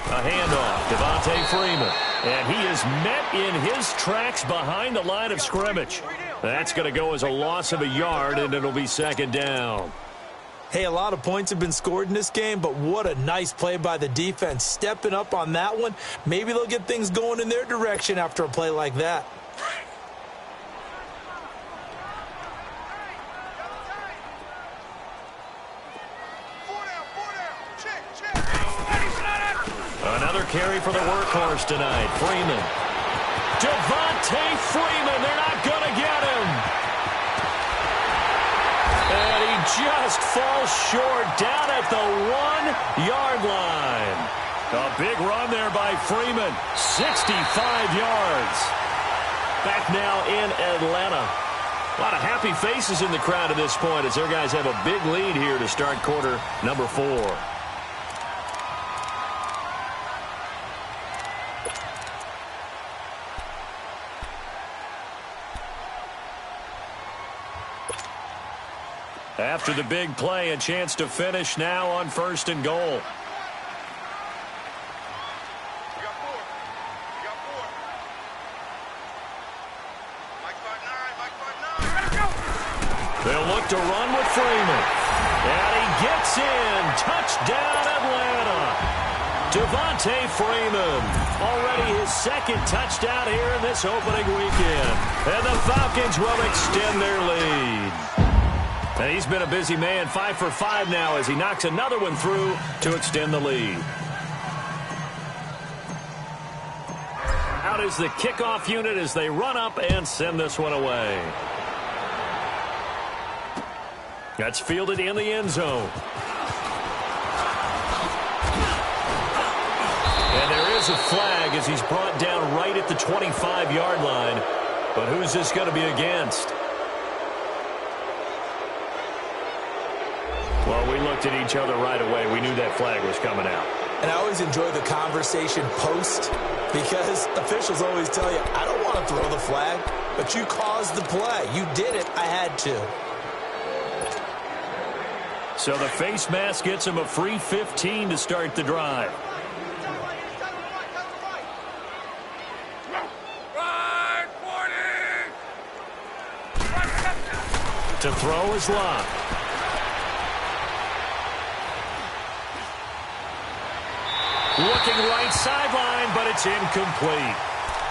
A handoff, Devontae Freeman. And he is met in his tracks behind the line of scrimmage. That's going to go as a loss of a yard, and it'll be 2nd down. Hey, a lot of points have been scored in this game, but what a nice play by the defense. Stepping up on that one. Maybe they'll get things going in their direction after a play like that. Another carry for the workhorse tonight. Freeman. Devontae Freeman. They're not going to get him. And he just falls short down at the 1-yard line. A big run there by Freeman. 65 yards. Back now in Atlanta. A lot of happy faces in the crowd at this point as their guys have a big lead here to start quarter number 4. After the big play, a chance to finish now on 1st and goal. They'll look to run with Freeman. And he gets in. Touchdown, Atlanta. Devontae Freeman. Already his 2nd touchdown here in this opening weekend. And the Falcons will extend their lead. And he's been a busy man, 5 for 5 now as he knocks another one through to extend the lead. Out is the kickoff unit as they run up and send this one away. That's fielded in the end zone. And there is a flag as he's brought down right at the 25-yard line. But who's this going to be against? Well, we looked at each other right away. We knew that flag was coming out. And I always enjoy the conversation post because officials always tell you, I don't want to throw the flag, but you caused the play. You did it. I had to. So the face mask gets him a free 15 to start the drive. To throw is Locke. Looking right sideline, but it's incomplete.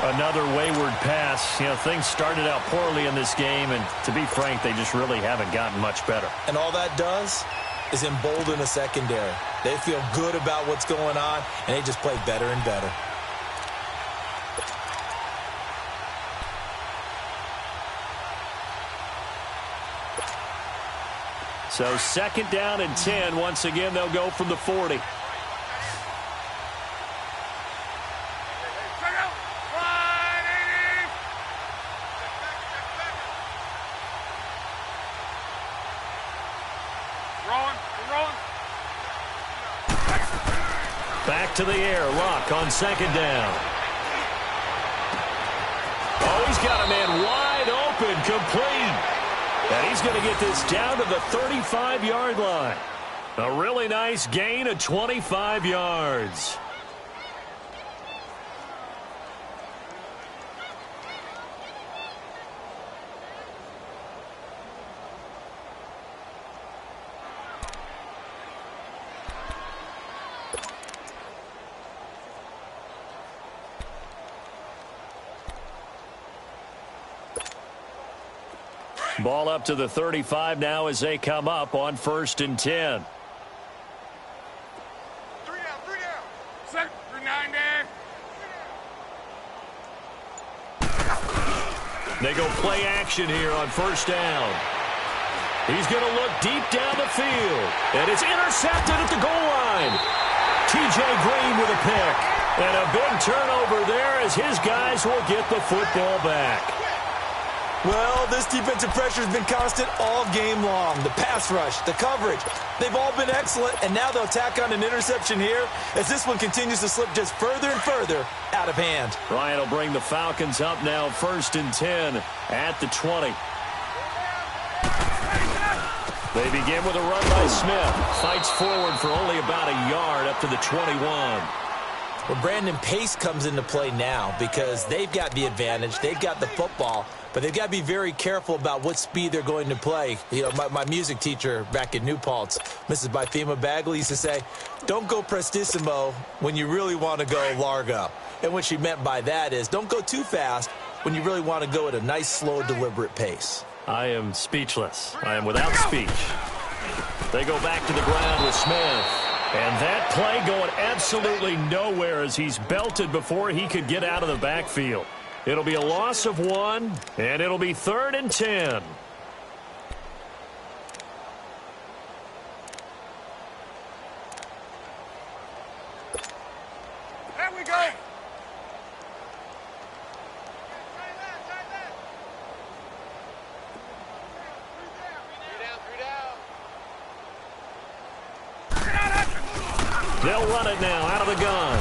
Another wayward pass. You know, things started out poorly in this game, and to be frank, they just really haven't gotten much better. And all that does is embolden the secondary. They feel good about what's going on, and they just play better and better. So second down and 10. Once again, they'll go from the 40. Back to the air. Locke on second down. Oh, he's got a man wide open, complete. And he's going to get this down to the 35-yard line. A really nice gain of 25 yards. Ball up to the 35 now as they come up on 1st and 10. 3 down. 7, 9 there. They go play action here on 1st down. He's going to look deep down the field. And it's intercepted at the goal line. T.J. Green with a pick. And a big turnover there as his guys will get the football back. Well, this defensive pressure has been constant all game long. The pass rush, the coverage, they've all been excellent, and now they'll tack on an interception here as this one continues to slip just further and further out of hand. Ryan will bring the Falcons up now 1st and 10 at the 20. They begin with a run by Smith. Fights forward for only about a yard up to the 21. Well, Brandon, pace comes into play now because they've got the advantage. They've got the football, but they've got to be very careful about what speed they're going to play. You know, my music teacher back in New Paltz, Mrs. Bythema Bagley, used to say, don't go prestissimo when you really want to go largo. And what she meant by that is don't go too fast when you really want to go at a nice, slow, deliberate pace. I am speechless. I am without speech. They go back to the ground with Smith. And that play going absolutely nowhere as he's belted before he could get out of the backfield. It'll be a loss of 1, and it'll be 3rd and 10. There we go. They'll run it now out of the gun.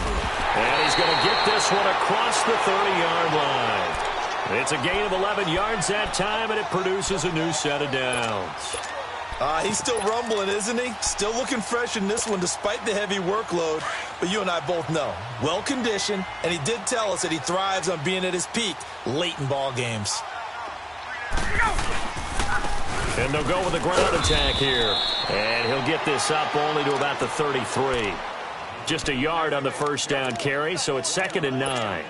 And he's going to get this one across the 30-yard line. It's a gain of 11 yards that time, and it produces a new set of downs. He's still rumbling, isn't he? Still looking fresh in this one despite the heavy workload. But you and I both know, well-conditioned, and he did tell us that he thrives on being at his peak late in ball games. And they'll go with a ground attack here. And he'll get this up only to about the 33. Just a yard on the first down carry, so it's 2nd and 9.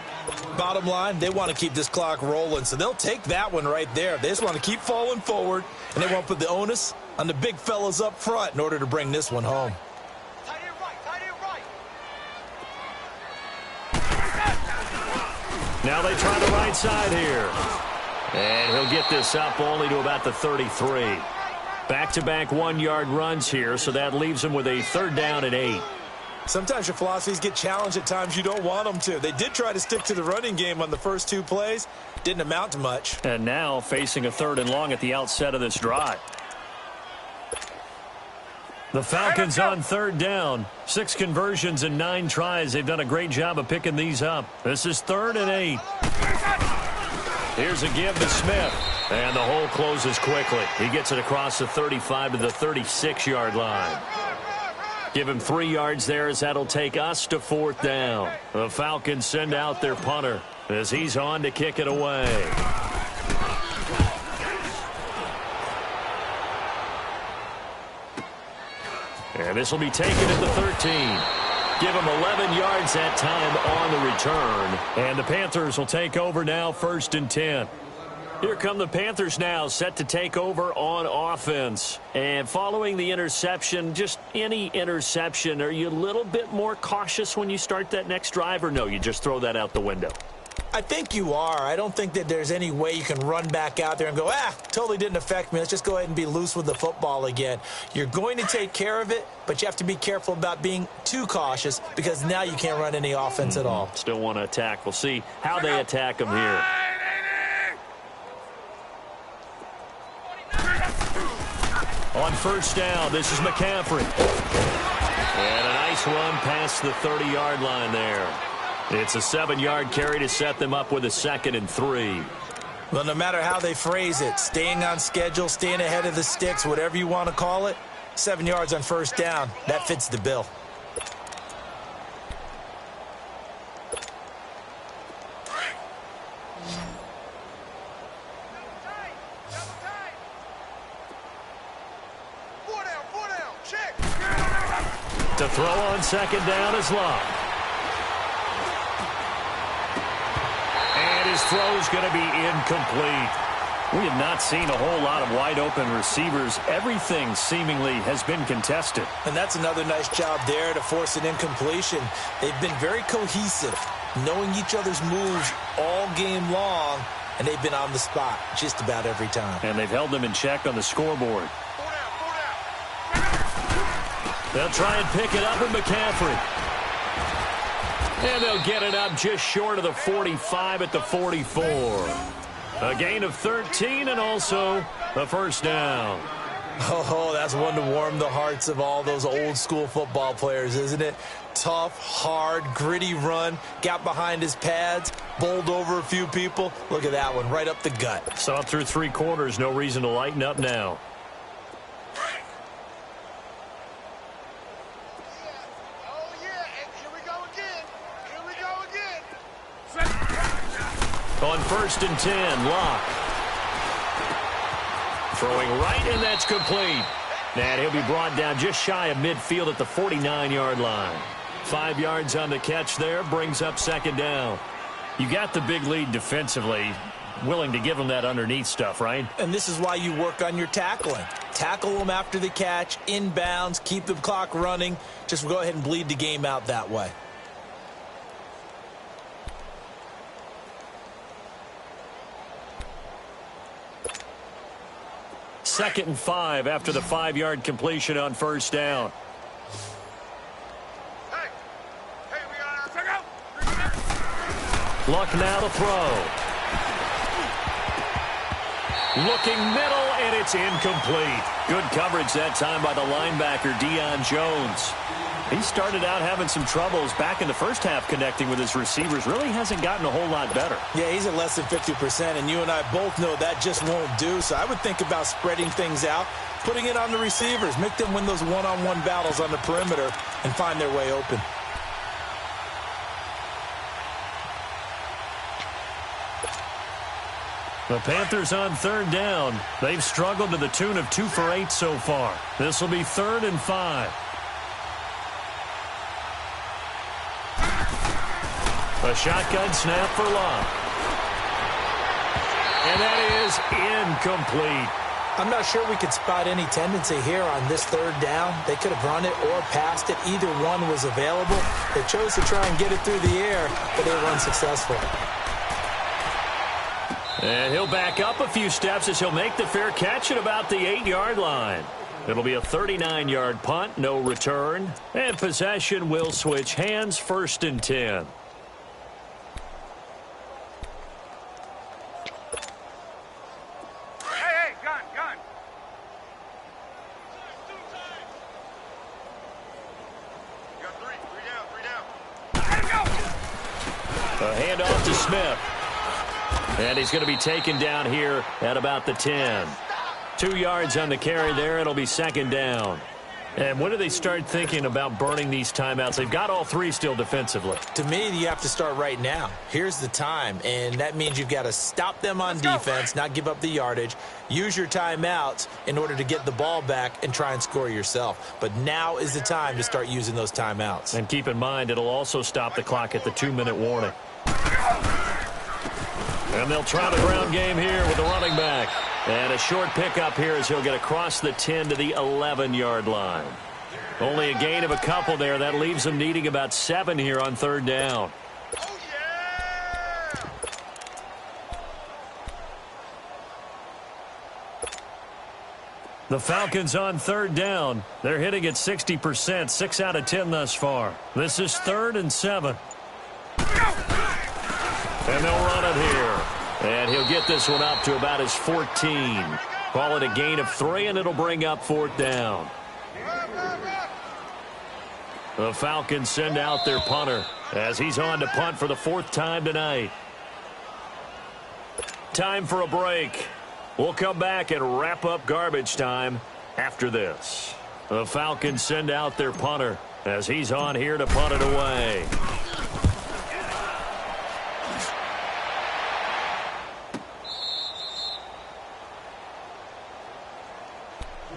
Bottom line, they want to keep this clock rolling, so they'll take that one right there. They just want to keep falling forward, and they won't put the onus on the big fellas up front in order to bring this one home. Tight end right. Now they try the right side here. And he'll get this up only to about the 33. Back-to-back 1-yard runs here, so that leaves him with a 3rd down and 8. Sometimes your philosophies get challenged at times you don't want them to. They did try to stick to the running game on the first 2 plays. Didn't amount to much. And now facing a 3rd and long at the outset of this drive. The Falcons on 3rd down. 6 conversions and 9 tries. They've done a great job of picking these up. This is 3rd and 8. Here's a give to Smith. And the hole closes quickly. He gets it across the 35 to the 36-yard line. Give him 3 yards there as that'll take us to 4th down. The Falcons send out their punter as he's on to kick it away. And this will be taken at the 13. Give him 11 yards that time on the return. And the Panthers will take over now, 1st and 10. Here come the Panthers now, set to take over on offense. And following the interception, just any interception, are you a little bit more cautious when you start that next drive, or no, you just throw that out the window? I think you are. I don't think that there's any way you can run back out there and go, totally didn't affect me. Let's just go ahead and be loose with the football again. You're going to take care of it, but you have to be careful about being too cautious because now you can't run any offense at all. Still want to attack. We'll see how they attack them here. On 1st down, this is McCaffrey. And a nice run past the 30-yard line there. It's a 7-yard carry to set them up with a 2nd and 3. Well, no matter how they phrase it, staying on schedule, staying ahead of the sticks, whatever you want to call it, 7 yards on 1st down, that fits the bill. To throw on 2nd down is Love. And his throw's going to be incomplete. We have not seen a whole lot of wide-open receivers. Everything seemingly has been contested. And that's another nice job there to force an incompletion. They've been very cohesive, knowing each other's moves all game long, and they've been on the spot just about every time. And they've held them in check on the scoreboard. They'll try and pick it up with McCaffrey. And they'll get it up just short of the 45 at the 44. A gain of 13 and also the 1st down. Oh, that's one to warm the hearts of all those old-school football players, isn't it? Tough, hard, gritty run, got behind his pads, bowled over a few people. Look at that one, right up the gut. Saw it through 3 quarters, no reason to lighten up now. On 1st and 10, Locke. Throwing right, and that's complete. And he'll be brought down just shy of midfield at the 49-yard line. 5 yards on the catch there, brings up 2nd down. You got the big lead defensively, willing to give them that underneath stuff, right? And this is why you work on your tackling. Tackle them after the catch, inbounds, keep the clock running. Just go ahead and bleed the game out that way. Second and 5 after the 5-yard completion on 1st down. Luck now to throw. Looking middle, and it's incomplete. Good coverage that time by the linebacker, Deion Jones. He started out having some troubles back in the first half connecting with his receivers. Really hasn't gotten a whole lot better. Yeah, he's at less than 50%, and you and I both know that just won't do. So I would think about spreading things out, putting it on the receivers, make them win those one-on-one battles on the perimeter and find their way open. The Panthers on 3rd down. They've struggled to the tune of 2 for 8 so far. This will be 3rd and 5. A shotgun snap for Love. And that is incomplete. I'm not sure we could spot any tendency here on this 3rd down. They could have run it or passed it. Either one was available. They chose to try and get it through the air, but they were unsuccessful. And he'll back up a few steps as he'll make the fair catch at about the 8-yard line. It'll be a 39-yard punt, no return. And possession will switch hands, 1st and 10. Hey, gun. You got 3 down. Let him go. A handoff to Smith. And he's going to be taken down here at about the 10. 2 yards on the carry there. It'll be second down. And when do they start thinking about burning these timeouts? They've got all 3 still defensively. To me, you have to start right now. Here's the time, and that means you've got to stop them on defense, not give up the yardage, use your timeouts in order to get the ball back and try and score yourself. But now is the time to start using those timeouts. And keep in mind, it'll also stop the clock at the 2-minute warning. And they'll try the ground game here with the running back. And a short pickup here as he'll get across the 10 to the 11-yard line. Only a gain of a couple there. That leaves them needing about 7 here on third down. The Falcons on third down. They're hitting at 60%, 6 out of 10 thus far. This is 3rd and 7. And they'll run it here. And he'll get this one up to about his 14. Call it a gain of 3, and it'll bring up 4th down. The Falcons send out their punter as he's on to punt for the 4th time tonight. Time for a break. We'll come back and wrap up garbage time after this. The Falcons send out their punter as he's on here to punt it away.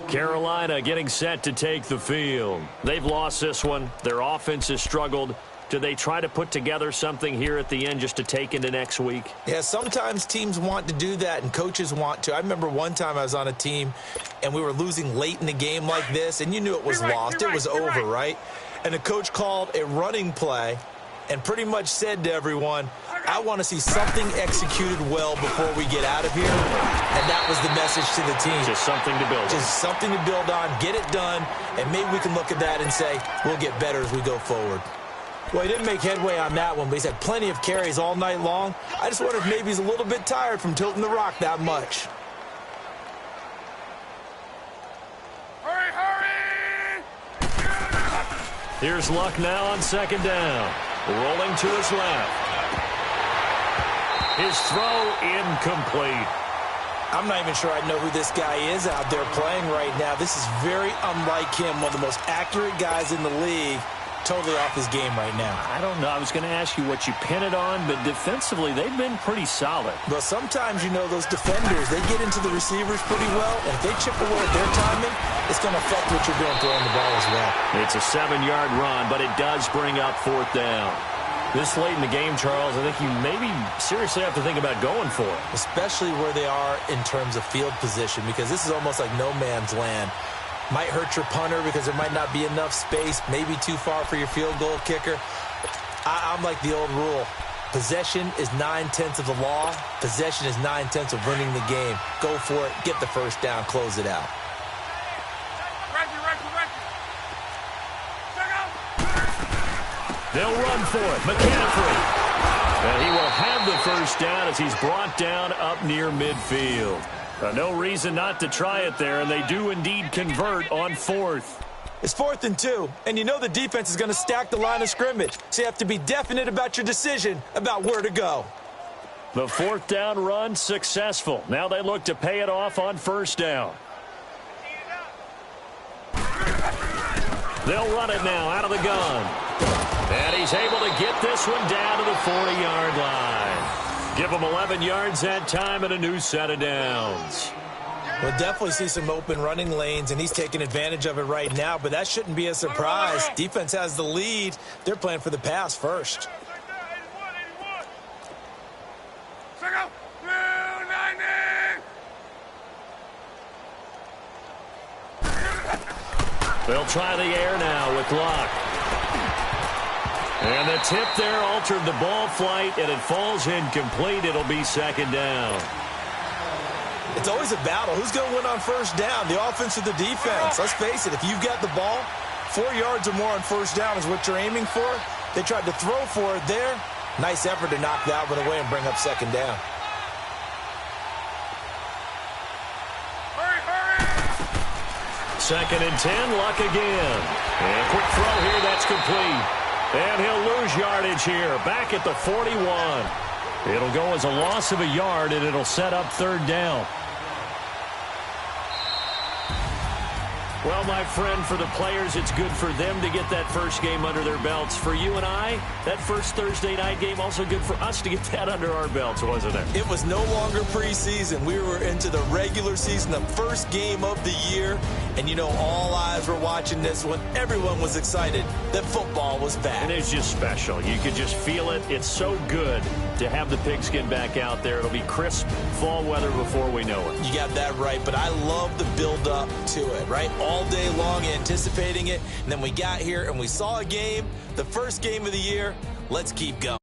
Carolina getting set to take the field. They've lost this one. Their offense has struggled. Do they try to put together something here at the end just to take into next week? Yeah, sometimes teams want to do that and coaches want to. I remember one time I was on a team and we were losing late in the game like this, and you knew it was lost. It was over, right? And the coach called a running play and pretty much said to everyone, I want to see something executed well before we get out of here. And that was the message to the team. Just something to build on. Just something to build on, get it done, and maybe we can look at that and say, we'll get better as we go forward. Well, he didn't make headway on that one, but he's had plenty of carries all night long. I just wonder if maybe he's a little bit tired from tilting the rock that much. Hurry, hurry! Here's Luck now on second down. Rolling to his left. His throw incomplete. I'm not even sure I know who this guy is out there playing right now. This is very unlike him, one of the most accurate guys in the league. Totally off his game right now. I don't know. I was going to ask you what you pin it on, but defensively, they've been pretty solid. Well, sometimes, you know, those defenders, they get into the receivers pretty well, and if they chip away at their timing, it's going to affect what you're doing throwing the ball as well. It's a 7-yard run, but it does bring up 4th down. This late in the game, Charles, I think you maybe seriously have to think about going for it. Especially where they are in terms of field position, because this is almost like no man's land. Might hurt your punter because there might not be enough space, maybe too far for your field goal kicker. I'm like the old rule. Possession is 9/10 of the law. Possession is 9/10 of winning the game. Go for it. Get the first down. Close it out. They'll run for it. McCaffrey. And he will have the first down as he's brought down up near midfield. No reason not to try it there, and they do indeed convert on 4th. It's 4th and 2, and you know the defense is going to stack the line of scrimmage, so you have to be definite about your decision about where to go. The 4th down run successful. Now they look to pay it off on 1st down. They'll run it now out of the gun. And he's able to get this one down to the 40-yard line. Give him 11 yards that time and a new set of downs. We'll definitely see some open running lanes, and he's taking advantage of it right now, but that shouldn't be a surprise. Defense has the lead. They're playing for the pass first. They'll try the air now with Luck. And the tip there altered the ball flight, and it falls incomplete. It'll be 2nd down. It's always a battle. Who's going to win on 1st down, the offense or the defense? Let's face it, if you've got the ball, 4 yards or more on 1st down is what you're aiming for. They tried to throw for it there. Nice effort to knock that one away and bring up 2nd down. Hurry, hurry! 2nd and 10, Luck again. And quick throw here, that's complete. And he'll lose yardage here, back at the 41. It'll go as a loss of a yard, and it'll set up third down. Well, my friend, for the players, it's good for them to get that first game under their belts. For you and I, that first Thursday night game, also good for us to get that under our belts, wasn't it? It was no longer preseason. We were into the regular season, the first game of the year. And, you know, all eyes were watching this when everyone was excited that football was back. And it's just special. You could just feel it. It's so good to have the pigskin back out there. It'll be crisp fall weather before we know it. You got that right, but I love the build-up to it, right? All day long anticipating it, and then we got here and we saw a game, the first game of the year. Let's keep going.